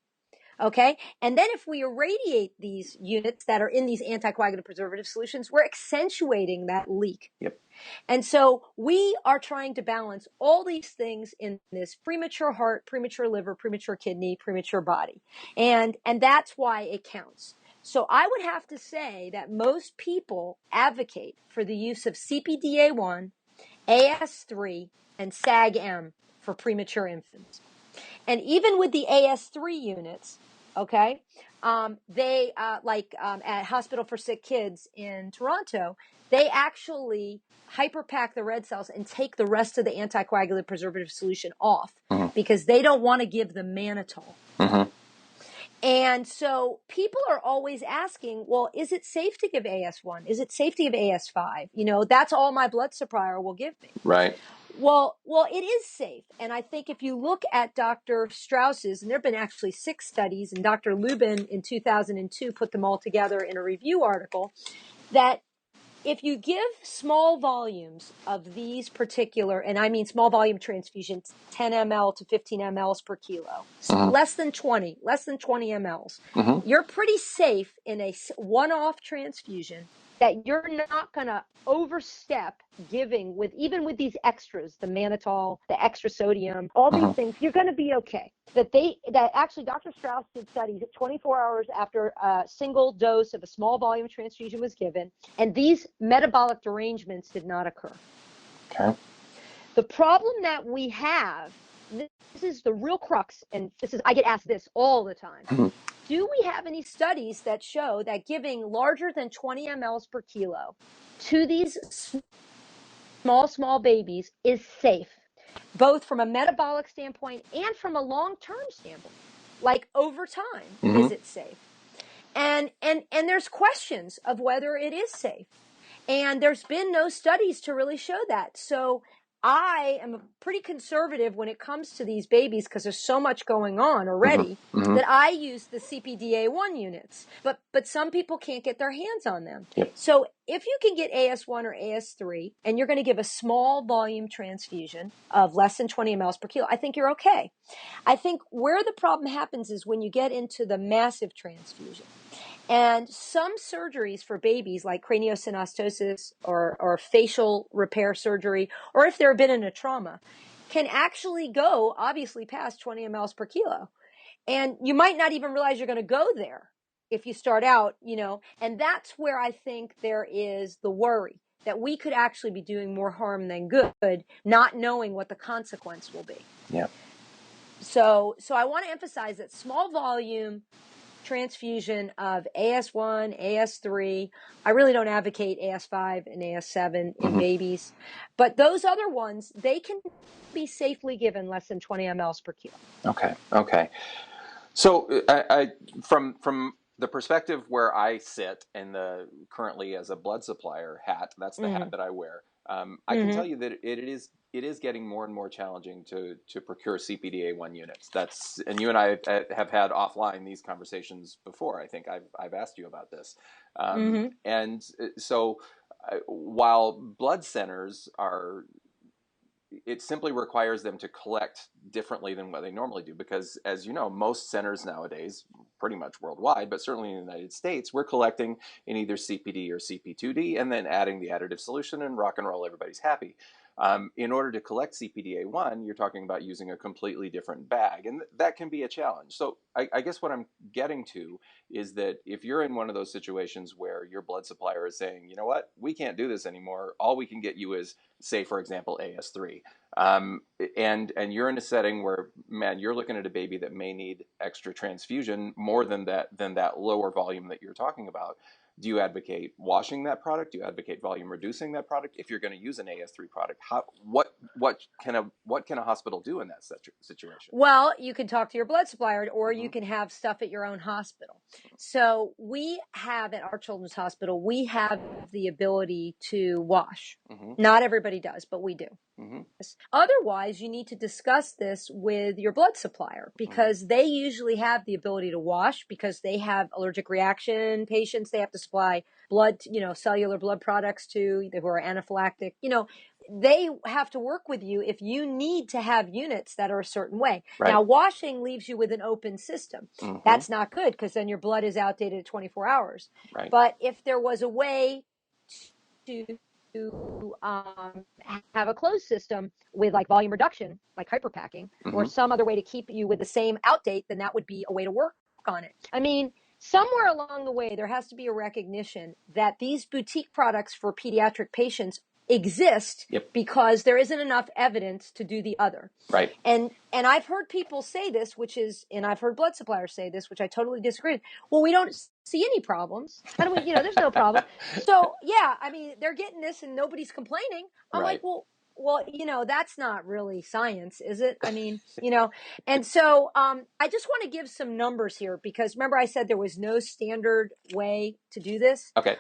Okay. And then if we irradiate these units that are in these anticoagulant preservative solutions, we're accentuating that leak. Yep. And so we are trying to balance all these things in this premature heart, premature liver, premature kidney, premature body. And that's why it counts. So I would have to say that most people advocate for the use of CPDA1, AS3, and SAG-M for premature infants. And even with the AS3 units, okay, they at Hospital for Sick Kids in Toronto, they actually hyperpack the red cells and take the rest of the anticoagulant preservative solution off because they don't want to give the mannitol. Mm-hmm. And so people are always asking, well, is it safe to give AS1? Is it safe to give AS5? That's all my blood supplier will give me. Right. Well, it is safe. And I think if you look at Dr. Strauss's, and there have been actually 6 studies, and Dr. Lubin in 2002 put them all together in a review article, that if you give small volumes of these particular, and I mean small volume transfusions, 10 ml to 15 mLs per kilo, less than 20 mLs, you're pretty safe in a one-off transfusion that you're not going to overstep giving with, even with these extras, the mannitol, the extra sodium, all these things, you're going to be okay. That actually Dr. Strauss did studies 24 hours after a single dose of a small volume transfusion was given, and these metabolic derangements did not occur. Okay. The problem that we have, this is the real crux, and I get asked this all the time. Do we have any studies that show that giving larger than 20 mLs per kilo to these small babies is safe, both from a metabolic standpoint and from a long-term standpoint? Like over time, is it safe? And there's questions of whether it is safe. And there's been no studies to really show that. So I am pretty conservative when it comes to these babies because there's so much going on already that I use the CPDA1 units. But some people can't get their hands on them. Yep. So if you can get AS1 or AS3 and you're going to give a small volume transfusion of less than 20 mLs per kilo, I think you're okay. I think where the problem happens is when you get into the massive transfusion. And some surgeries for babies like craniosynostosis or facial repair surgery, or if they've been in a trauma, can actually go obviously past 20 mLs per kilo. And you might not even realize you're going to go there if you start out, and that's where I think there is the worry that we could actually be doing more harm than good, not knowing what the consequence will be. Yeah. So I want to emphasize that small volume transfusion of AS1, AS3. I really don't advocate AS5 and AS7 in babies, but those other ones, they can be safely given less than 20 mLs per kilo. Okay. So I from the perspective where I sit in currently as a blood supplier hat, that's the hat that I wear. I can tell you that it is getting more and more challenging to procure CPDA1 units. And you and I have had offline these conversations before. I think I've asked you about this. And so while blood centers it simply requires them to collect differently than what they normally do, because as you know, most centers nowadays, pretty much worldwide, but certainly in the United States, we're collecting in either CPD or CP2D and then adding the additive solution and rock and roll, everybody's happy. In order to collect CPDA1, you're talking about using a completely different bag, and that can be a challenge. So I guess what I'm getting to is that if you're in one of those situations where your blood supplier is saying, you know what, we can't do this anymore, all we can get you is, say, for example, AS3, and you're in a setting where, man, you're looking at a baby that may need extra transfusion more than that lower volume that you're talking about. Do you advocate washing that product? Do you advocate volume reducing that product? If you're going to use an AS3 product, what can a hospital do in that situation? Well, you can talk to your blood supplier, or you can have stuff at your own hospital. So we have at our children's hospital, we have the ability to wash. Not everybody does, but we do. Otherwise, you need to discuss this with your blood supplier, because they usually have the ability to wash, because they have allergic reaction patients they have to supply blood, cellular blood products to, who are anaphylactic. They have to work with you if you need to have units that are a certain way. Right. Now, washing leaves you with an open system. That's not good, because then your blood is outdated at 24 hours. Right. But if there was a way to have a closed system with like volume reduction, like hyperpacking, or some other way to keep you with the same outdate, then that would be a way to work on it. I mean, somewhere along the way, there has to be a recognition that these boutique products for pediatric patients exist because there isn't enough evidence to do the other. Right. And I've heard people say this, and I've heard blood suppliers say this, which I totally disagree with. Well, we don't see any problems. How do we, there's no problem. So yeah, I mean, they're getting this and nobody's complaining. I'm like, well, that's not really science, is it? I mean, and so I just want to give some numbers here, because remember I said there was no standard way to do this. Okay.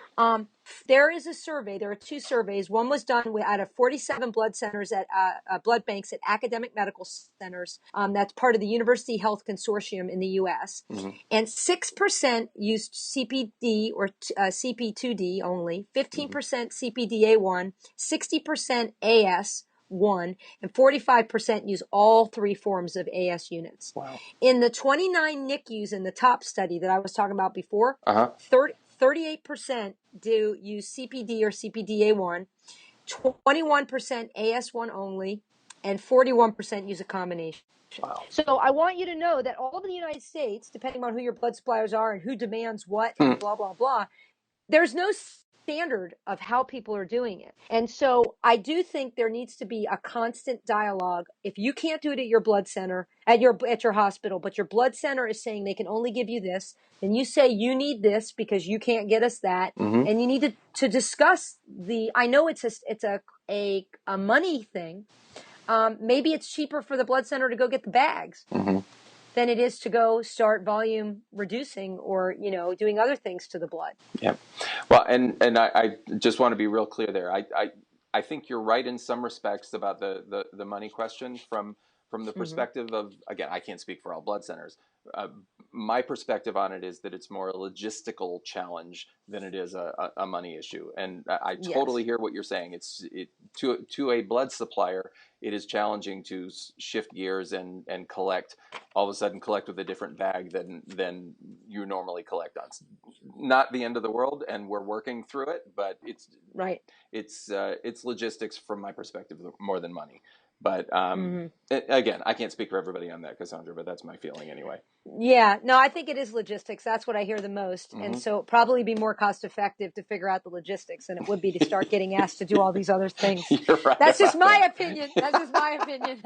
There is a survey. There are two surveys. One was done out of 47 blood centers at blood banks at academic medical centers. That's part of the University Health Consortium in the U.S. And 6% used CPD or CP2D only, 15% CPDA1, 60% AS1, and 45% use all three forms of AS units. Wow. In the 29 NICUs in the top study that I was talking about before, 38% do use CPD or CPDA1, 21% AS1 only, and 41% use a combination. Wow. So I want you to know that all over the United States, depending on who your blood suppliers are and who demands what and blah, blah, blah, there's no standard of how people are doing it. And so I do think there needs to be a constant dialogue. If you can't do it at your blood center, at your hospital, but your blood center is saying they can only give you this, then you say you need this because you can't get us that. And you need to discuss I know it's a money thing. Maybe it's cheaper for the blood center to go get the bags than it is to go start volume reducing or, doing other things to the blood. Yeah. Well, and I just want to be real clear there. I think you're right in some respects about the money question from the perspective of, again, I can't speak for all blood centers. My perspective on it is that it's more a logistical challenge than it is a money issue. And I totally hear what you're saying. To a blood supplier, it is challenging to shift gears and all of a sudden collect with a different bag than you normally collect on. It's not the end of the world, and we're working through it, but it's right. It's logistics from my perspective more than money. But again, I can't speak for everybody on that, Cassandra, but that's my feeling anyway. Yeah, no, I think it is logistics. That's what I hear the most. And so it'd probably be more cost effective to figure out the logistics than it would be to start getting asked to do all these other things. You're right. That's just my opinion. That's just my opinion.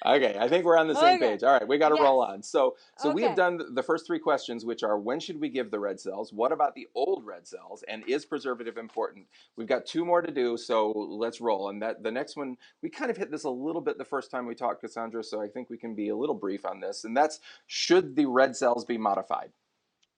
Okay, I think we're on the same page. All right, we got to roll on. So we have done the first three questions, which are: when should we give the red cells? What about the old red cells? And is preservative important? We've got two more to do, so let's roll. And the next one, we kind of hit this a little bit the first time we talked, Cassandra, so I think we can be a little brief on this. And that's: should the red cells be modified?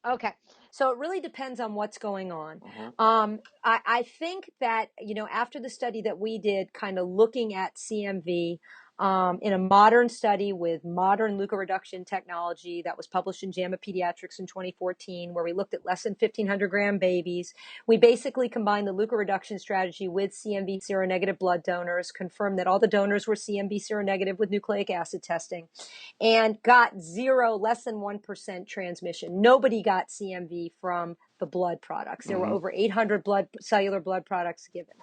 Okay. So it really depends on what's going on. I think that, after the study that we did, kind of looking at CMV in a modern study with modern leukoreduction technology that was published in JAMA Pediatrics in 2014, where we looked at less than 1,500 gram babies, we basically combined the leukoreduction strategy with CMV seronegative blood donors, confirmed that all the donors were CMV seronegative with nucleic acid testing, and got less than 1% transmission. Nobody got CMV from the blood products. There were over 800 cellular blood products given.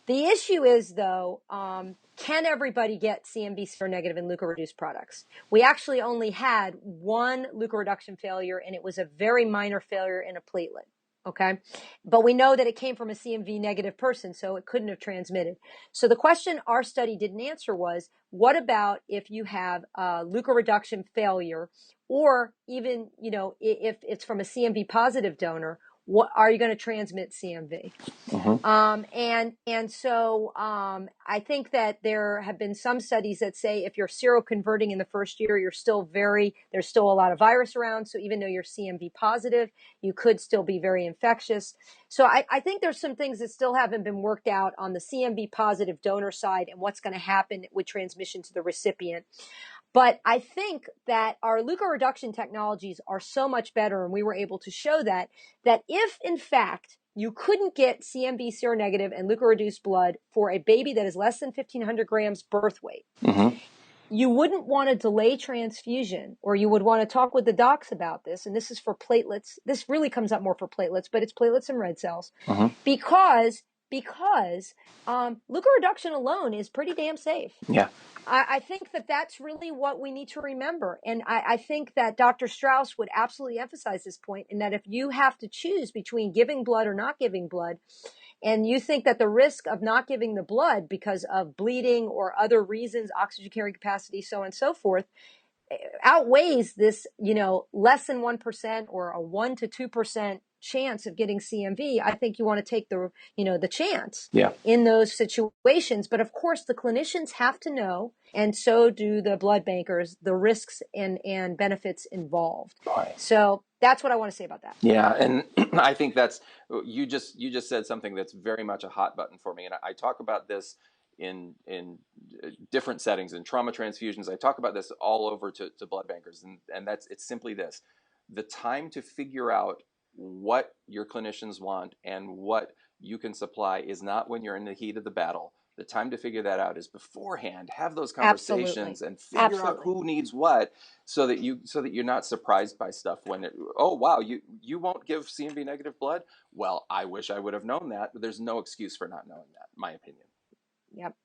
The issue is, though, can everybody get CMV seronegative and leukoreduced products? We actually only had one leukoreduction failure, and it was a very minor failure in a platelet. Okay. But we know that it came from a CMV negative person, so it couldn't have transmitted. So the question our study didn't answer was, what about if you have a leukoreduction failure, or even, if it's from a CMV positive donor, what are you going to transmit CMV? So I think that there have been some studies that say if you're seroconverting in the first year, there's still a lot of virus around. So even though you're CMV positive, you could still be very infectious. So I think there's some things that still haven't been worked out on the CMV positive donor side and what's going to happen with transmission to the recipient. But I think that our leukoreduction technologies are so much better, and we were able to show that if, in fact, you couldn't get CMV seronegative and leukoreduced blood for a baby that is less than 1,500 grams birth weight, you wouldn't want to delay transfusion, or you would want to talk with the docs about this. And this is for platelets. This really comes up more for platelets, but it's platelets and red cells, because leukoreduction alone is pretty damn safe. Yeah. I think that that's really what we need to remember. And I think that Dr. Strauss would absolutely emphasize this point, in that if you have to choose between giving blood or not giving blood, and you think that the risk of not giving the blood because of bleeding or other reasons, oxygen carrying capacity, so on and so forth, outweighs this, less than 1% or a 1 to 2% chance of getting CMV, I think you want to take the chance in those situations. But of course, the clinicians have to know, and so do the blood bankers, the risks and benefits involved. Right. So that's what I want to say about that. Yeah, and I think you just said something that's very much a hot button for me, and I talk about this in different settings, in trauma transfusions. I talk about this all over to blood bankers, and it's simply this: the time to figure out what your clinicians want and what you can supply is not when you're in the heat of the battle. The time to figure that out is beforehand. Have those conversations Absolutely. and figure out Absolutely. who needs what, so that you're not surprised by stuff when oh wow, you won't give CMV negative blood. Well, I wish I would have known that, but there's no excuse for not knowing that, in my opinion. Yep.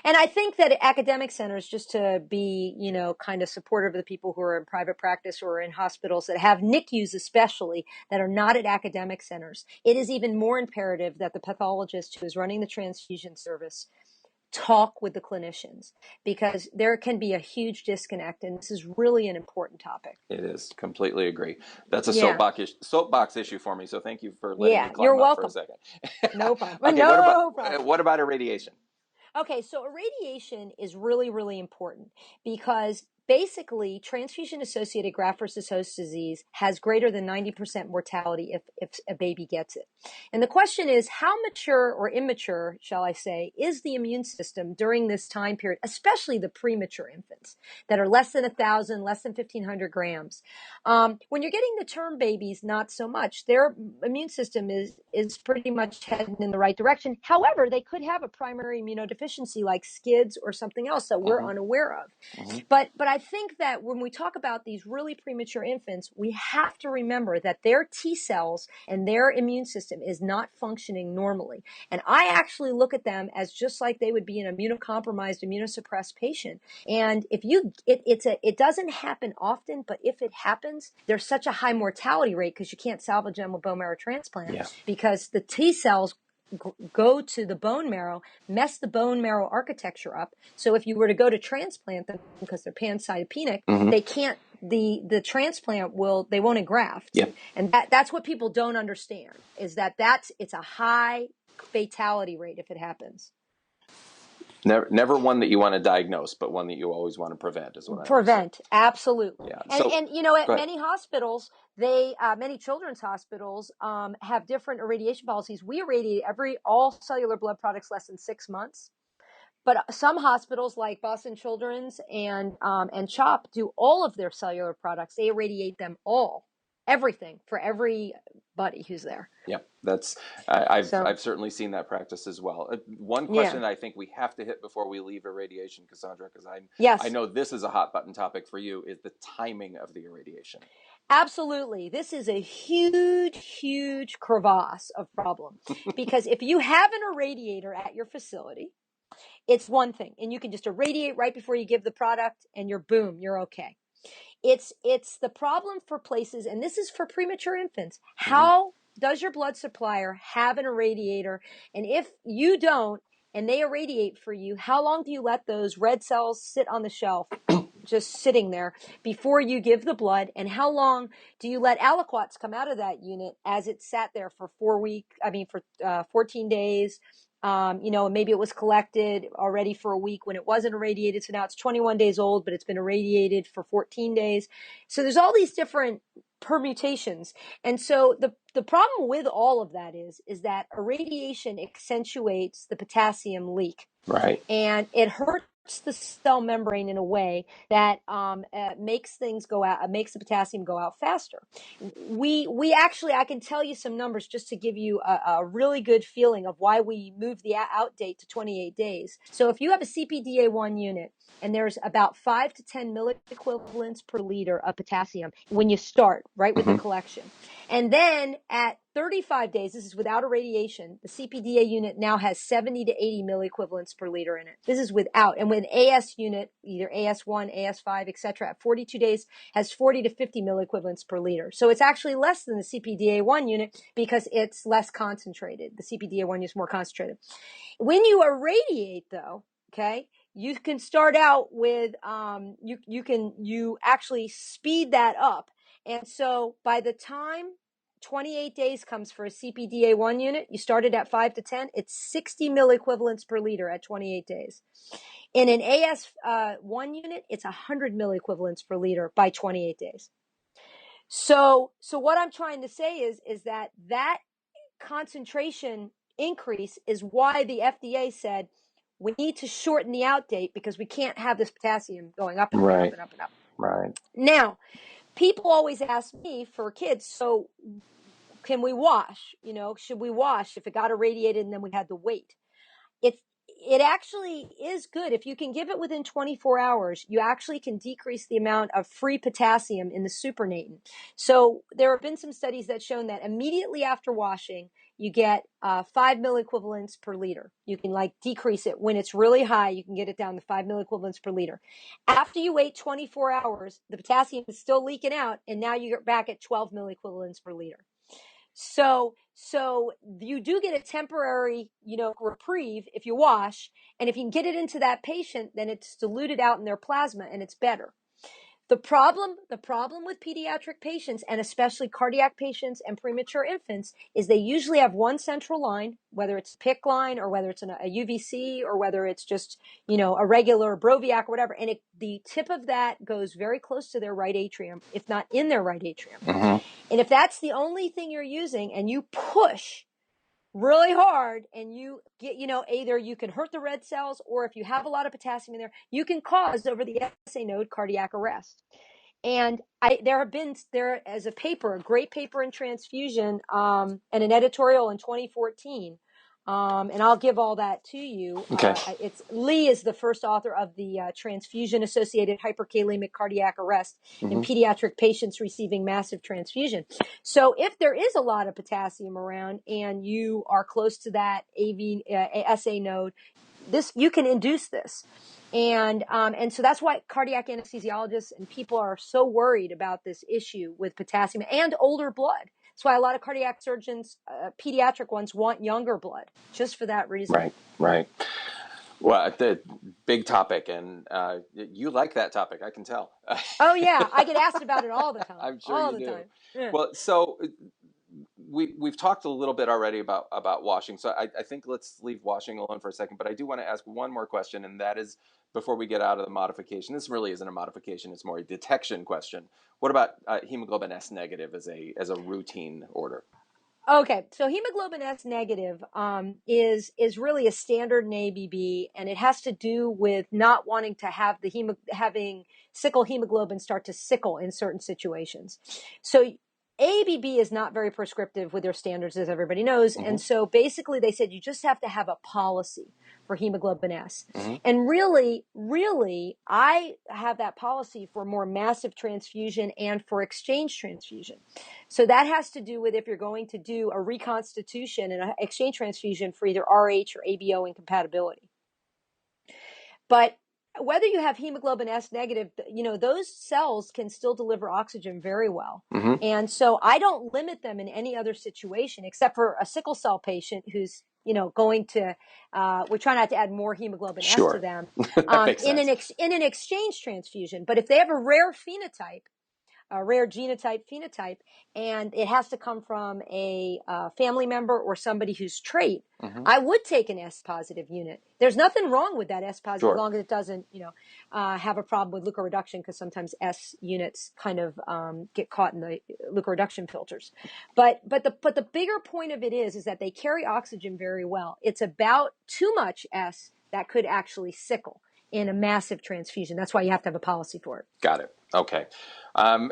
And I think that academic centers, just to be, kind of supportive of the people who are in private practice or in hospitals that have NICUs especially, that are not at academic centers, it is even more imperative that the pathologist who is running the transfusion service talk with the clinicians, because there can be a huge disconnect, and this is really an important topic. It is. Completely agree. That's a Yeah. soapbox issue for me. So thank you for letting me Yeah. You're climb up for a welcome. second. No problem. Okay. No problem. What about irradiation? Okay, so irradiation is really, really important because basically transfusion-associated graft versus host disease has greater than 90% mortality if a baby gets it. And the question is, how mature or immature, shall I say, is the immune system during this time period, especially the premature infants that are less than 1,000, less than 1,500 grams? When you're getting the term babies, not so much. Their immune system is pretty much heading in the right direction. However, they could have a primary immunodeficiency like SCIDs or something else that we're unaware of. But I think that when we talk about these really premature infants, we have to remember that their T cells and their immune system is not functioning normally. And I actually look at them as just like they would be an immunocompromised, immunosuppressed patient. And if it doesn't happen often, but if it happens, there's such a high mortality rate because you can't salvage them with bone marrow transplant because the T cells go to the bone marrow, mess the bone marrow architecture up. So if you were to go to transplant them because they're pancytopenic, they can't, the transplant they won't engraft. Yep. And that's what people don't understand, is that it's a high fatality rate if it happens. Never one that you want to diagnose, but one that you always want to prevent is what I Prevent, absolutely. Yeah. And at many hospitals, many children's hospitals have different irradiation policies. We irradiate all cellular blood products less than 6 months. But some hospitals like Boston Children's and CHOP do all of their cellular products. They irradiate them all, everything for everybody who's there. Yep, I've certainly seen that practice as well. One question I think we have to hit before we leave irradiation, Cassandra, because I know this is a hot button topic for you, is the timing of the irradiation. Absolutely. This is a huge, huge crevasse of problem because if you have an irradiator at your facility, it's one thing, and you can just irradiate right before you give the product, and you're okay. It's the problem for places, and this is for premature infants. How does your blood supplier have an irradiator? And if you don't, and they irradiate for you, how long do you let those red cells sit on the shelf, just sitting there before you give the blood? And how long do you let aliquots come out of that unit as it sat there for 14 days? Maybe it was collected already for a week when it wasn't irradiated. So now it's 21 days old, but it's been irradiated for 14 days. So there's all these different permutations. And so the problem with all of that is that irradiation accentuates the potassium leak. Right. And it hurts the cell membrane in a way that makes things go out, makes the potassium go out faster. We actually, I can tell you some numbers just to give you a really good feeling of why we moved the out date to 28 days. So if you have a CPDA1 unit and there's about 5 to 10 milliequivalents per liter of potassium when you start, right, with the collection. And then at 35 days, this is without irradiation, the CPDA unit now has 70 to 80 milliequivalents per liter in it. This is without. And with an AS unit, either AS1, AS5, etc., at 42 days has 40 to 50 milliequivalents per liter. So it's actually less than the CPDA1 unit because it's less concentrated. The CPDA1 is more concentrated. When you irradiate, though, okay, you can start out with, you actually speed that up. And so by the time 28 days comes for a CPDA1 unit, you started at 5 to 10, it's 60 milliequivalents per liter at 28 days. In an AS1 unit, it's 100 milliequivalents per liter by 28 days. So what I'm trying to say is that concentration increase is why the FDA said we need to shorten the out date because we can't have this potassium going up and up and up and up. Right. Now, people always ask me for kids, so can we wash? Should we wash if it got irradiated and then we had to wait? It actually is good. If you can give it within 24 hours, you actually can decrease the amount of free potassium in the supernatant. So there have been some studies that shown that immediately after washing, you get 5 milliequivalents per liter. You can decrease it when it's really high. You can get it down to 5 milliequivalents per liter. After you wait 24 hours, the potassium is still leaking out, and now you're back at 12 milliequivalents per liter. So you do get a temporary, reprieve if you wash, and if you can get it into that patient, then it's diluted out in their plasma and it's better. The problem with pediatric patients, and especially cardiac patients and premature infants, is they usually have one central line, whether it's a PICC line or whether it's a UVC or whether it's just, a regular Broviac or whatever. And the tip of that goes very close to their right atrium, if not in their right atrium. Mm-hmm. And if that's the only thing you're using and you push really hard and you get, either you can hurt the red cells, or if you have a lot of potassium in there, you can cause over the SA node cardiac arrest. And there is a great paper in Transfusion, and an editorial in 2014. And I'll give all that to you. Okay. Lee is the first author of the transfusion-associated hyperkalemic cardiac arrest in pediatric patients receiving massive transfusion. So if there is a lot of potassium around and you are close to that SA node, you can induce this. And so that's why cardiac anesthesiologists and people are so worried about this issue with potassium and older blood. That's why a lot of cardiac surgeons, pediatric ones, want younger blood, just for that reason. Right. Well, the big topic, and you like that topic, I can tell. Oh yeah, I get asked about it all the time. I'm sure all you the do. time. Yeah. Well, so we've talked a little bit already about washing, so I think let's leave washing alone for a second. But I do want to ask one more question, and that is, before we get out of the modification, this really isn't a modification; it's more a detection question. What about hemoglobin S negative as a routine order? Okay, so hemoglobin S negative is really a standard in ABB, and it has to do with not wanting to have having sickle hemoglobin start to sickle in certain situations. So ABB is not very prescriptive with their standards, as everybody knows, and so basically they said you just have to have a policy for hemoglobin S. And really, I have that policy for more massive transfusion and for exchange transfusion. So that has to do with if you're going to do a reconstitution and an exchange transfusion for either RH or ABO incompatibility. But whether you have hemoglobin S negative, those cells can still deliver oxygen very well. And so I don't limit them in any other situation except for a sickle cell patient who's going to, we try not to add more hemoglobin S to them in an exchange transfusion. But if they have a rare phenotype, a rare genotype phenotype, and it has to come from a family member or somebody who's trait, I would take an S positive unit. There's nothing wrong with that S positive, as long as it doesn't, have a problem with leukoreduction, because sometimes S units kind of get caught in the leukoreduction filters. But the bigger point of it is that they carry oxygen very well. It's about too much S that could actually sickle in a massive transfusion. That's why you have to have a policy for it. Got it. Okay.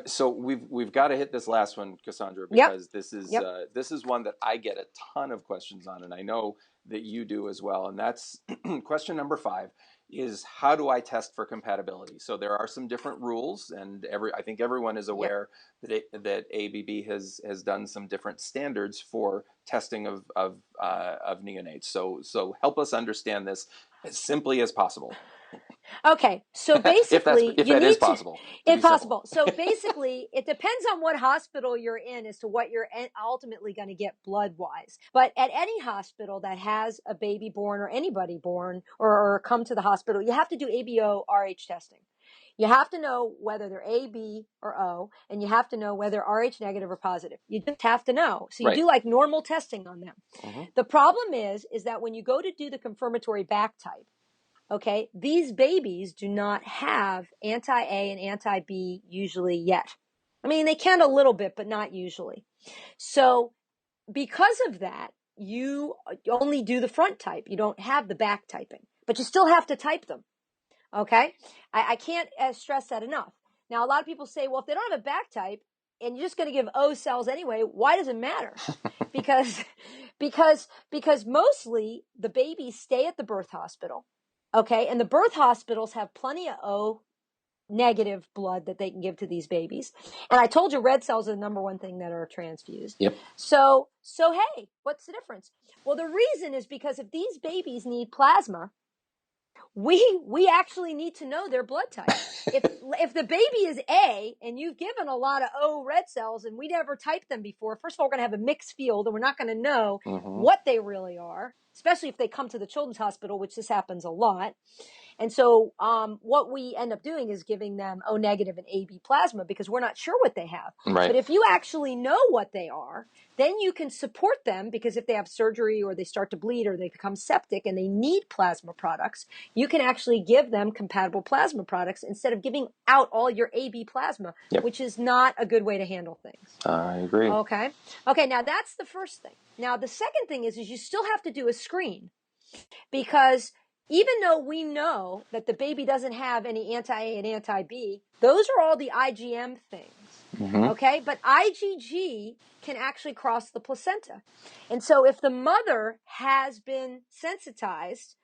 So we've got to hit this last one, Cassandra, because this is one that I get a ton of questions on, and I know that you do as well. And that's question number 5 is, how do I test for compatibility? So there are some different rules, and I think everyone is aware that ABB has done some different standards for testing of neonates. So help us understand this as simply as possible. Okay, so basically, if that is possible. If possible. So basically, it depends on what hospital you're in as to what you're ultimately going to get blood-wise. But at any hospital that has a baby born or anybody born or come to the hospital, you have to do ABO RH testing. You have to know whether they're A, B, or O, and you have to know whether RH negative or positive. You just have to know. So you do like normal testing on them. The problem is that when you go to do the confirmatory back type, okay, these babies do not have anti-A and anti-B usually yet. I mean, they can a little bit, but not usually. So because of that, you only do the front type. You don't have the back typing, but you still have to type them. Okay? I can't stress that enough. Now, a lot of people say, well, if they don't have a back type, and you're just going to give O cells anyway, why does it matter? Because mostly the babies stay at the birth hospital, okay? And the birth hospitals have plenty of O negative blood that they can give to these babies. And I told you red cells are the number one thing that are transfused. Yep. So hey, what's the difference? Well, the reason is because if these babies need plasma, we actually need to know their blood type. If the baby is A and you've given a lot of O red cells and we never typed them before, first of all, we're going to have a mixed field and we're not going to know what they really are, especially if they come to the children's hospital, which this happens a lot. And so what we end up doing is giving them O negative and AB plasma because we're not sure what they have. Right. But if you actually know what they are, then you can support them, because if they have surgery or they start to bleed or they become septic and they need plasma products, you can actually give them compatible plasma products instead of giving out all your AB plasma, which is not a good way to handle things. I agree. Okay, now that's the first thing. Now the second thing is you still have to do a screen, because even though we know that the baby doesn't have any anti-A and anti-B, those are all the IgM things. Okay, but IgG can actually cross the placenta. And so if the mother has been sensitized,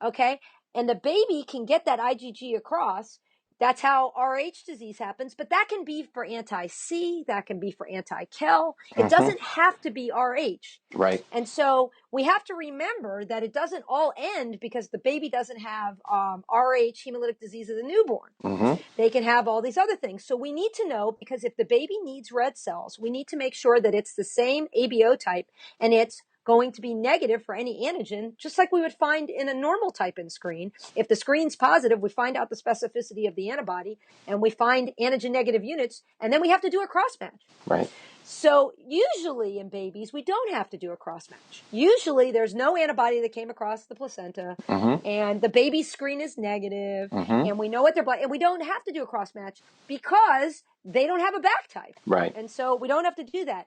okay, and the baby can get that IgG across, that's how RH disease happens. But that can be for anti-C, that can be for anti-Kel. It doesn't have to be RH. Right. And so we have to remember that it doesn't all end because the baby doesn't have RH, hemolytic disease of the newborn. They can have all these other things. So we need to know, because if the baby needs red cells, we need to make sure that it's the same ABO type and it's going to be negative for any antigen, just like we would find in a normal type in screen. If the screen's positive, we find out the specificity of the antibody and we find antigen negative units, and then we have to do a cross match. Right. So usually in babies, we don't have to do a cross match. Usually there's no antibody that came across the placenta and the baby's screen is negative and we know what their blood, and we don't have to do a cross match because they don't have a back type. Right. And so we don't have to do that.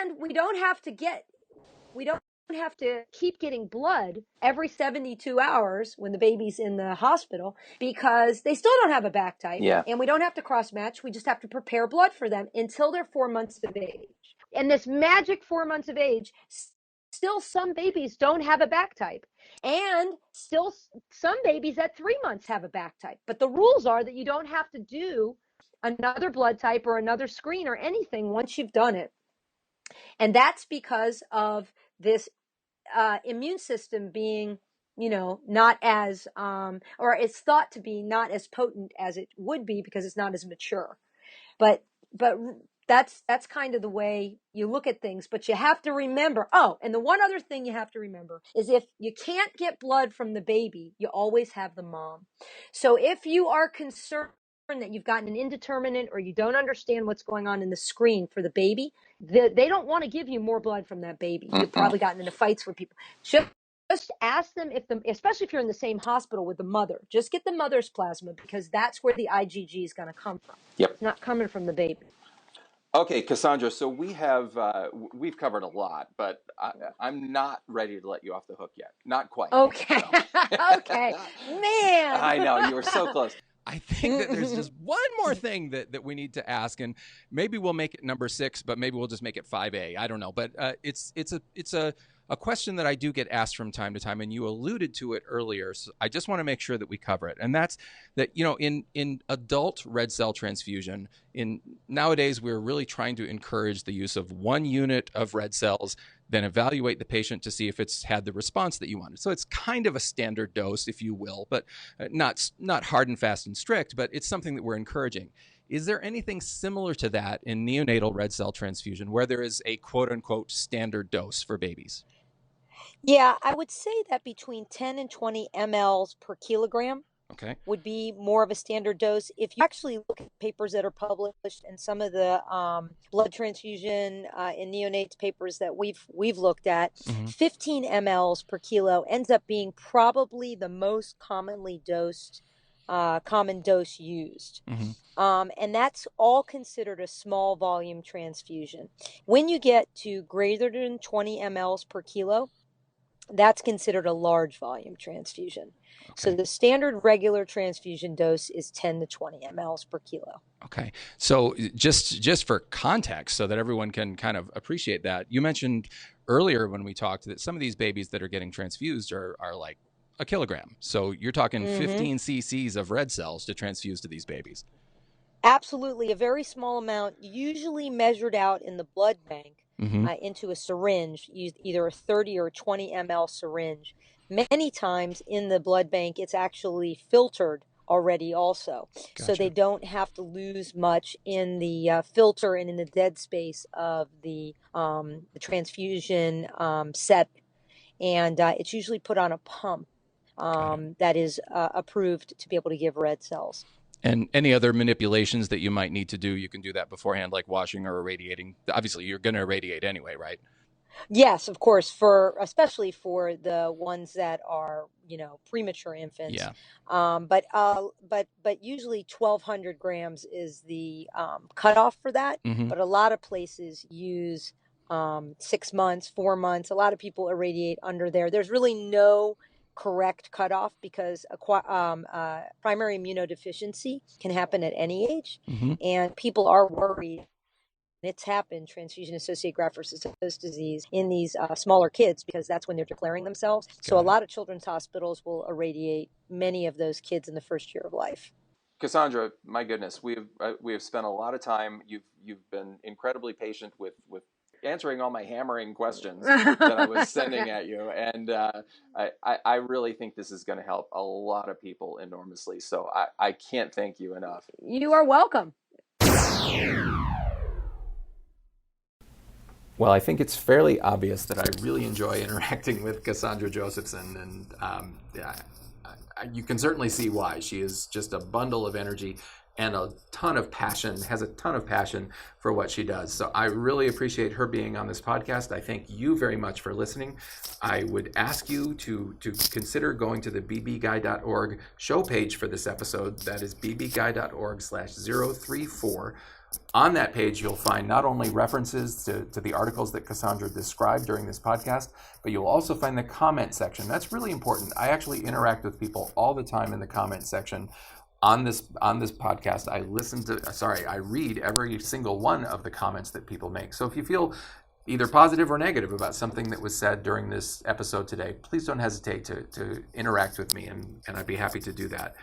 And we don't have to keep getting blood every 72 hours when the baby's in the hospital, because they still don't have a back type. And we don't have to cross match. We just have to prepare blood for them until they're 4 months of age. And this magic 4 months of age, still some babies don't have a back type. And still some babies at 3 months have a back type. But the rules are that you don't have to do another blood type or another screen or anything once you've done it. And that's because of this immune system being, not as, or it's thought to be not as potent as it would be because it's not as mature. But that's kind of the way you look at things. But you have to remember, and the one other thing you have to remember is if you can't get blood from the baby, you always have the mom. So if you are concerned that you've gotten an indeterminate or you don't understand what's going on in the screen for the baby, they don't want to give you more blood from that baby. You've probably gotten into fights with people. Just ask them, especially if you're in the same hospital with the mother, just get the mother's plasma, because that's where the IgG is going to come from. It's not coming from the baby. Okay, Cassandra, so we've covered a lot, but I'm not ready to let you off the hook yet. Not quite. Okay. So. Okay. Man. I know, you were so close. I think that there's just one more thing that we need to ask, and maybe we'll make it number 6, but maybe we'll just make it 5A. I don't know, but it's a question that I do get asked from time to time, and you alluded to it earlier. So I just want to make sure that we cover it, and that's that in adult red cell transfusion, nowadays we're really trying to encourage the use of 1 unit of red cells, then evaluate the patient to see if it's had the response that you wanted. So it's kind of a standard dose, if you will, but not hard and fast and strict, but it's something that we're encouraging. Is there anything similar to that in neonatal red cell transfusion where there is a quote unquote standard dose for babies? Yeah, I would say that between 10 and 20 mLs per kilogram would be more of a standard dose. If you actually look at papers that are published and some of the blood transfusion in neonates papers that we've looked at, 15 mLs per kilo ends up being probably the most commonly dosed, common dose used. And that's all considered a small volume transfusion. When you get to greater than 20 mLs per kilo, that's considered a large volume transfusion. So Okay. the standard regular transfusion dose is 10 to 20 mLs per kilo. Okay. So just for context, so that everyone can kind of appreciate that, you mentioned earlier when we talked that some of these babies that are getting transfused are like a kilogram. So you're talking 15 cc's of red cells to transfuse to these babies. Absolutely. A very small amount, usually measured out in the blood bank into a syringe, either a 30 or 20 ml syringe. Many times in the blood bank, it's actually filtered already also. Gotcha. So they don't have to lose much in the filter and in the dead space of the transfusion set. And it's usually put on a pump that is approved to be able to give red cells. And any other manipulations that you might need to do, you can do that beforehand, like washing or irradiating. Obviously, you're going to irradiate anyway, right? Yes, of course, especially for the ones that are, premature infants. Yeah. But usually 1,200 grams is the cutoff for that. But a lot of places use 6 months, 4 months. A lot of people irradiate under there. There's really no correct cutoff because primary immunodeficiency can happen at any age, and people are worried. It's happened, transfusion-associated graft-versus-host disease, in these smaller kids because that's when they're declaring themselves. So a lot of children's hospitals will irradiate many of those kids in the first year of life. Cassandra, my goodness, we have spent a lot of time. You've been incredibly patient with answering all my hammering questions that I was sending at you, and I really think this is going to help a lot of people enormously. So I can't thank you enough. You are welcome. Well, I think it's fairly obvious that I really enjoy interacting with Cassandra Josephson, and you can certainly see why. She is just a bundle of energy and a ton of passion, has a ton of passion for what she does. So I really appreciate her being on this podcast. I thank you very much for listening. I would ask you to consider going to the bbguy.org show page for this episode. That is bbguy.org/034. On that page, you'll find not only references to the articles that Cassandra described during this podcast, but you'll also find the comment section. That's really important. I actually interact with people all the time in the comment section on this podcast. I read every single one of the comments that people make. So if you feel either positive or negative about something that was said during this episode today, please don't hesitate to interact with me, and I'd be happy to do that.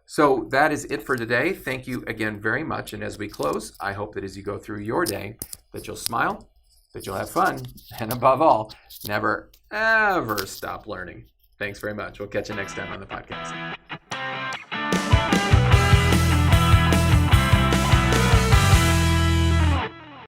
So that is it for today. Thank you again very much. And as we close, I hope that as you go through your day, that you'll smile, that you'll have fun, and above all, never, ever stop learning. Thanks very much. We'll catch you next time on the podcast.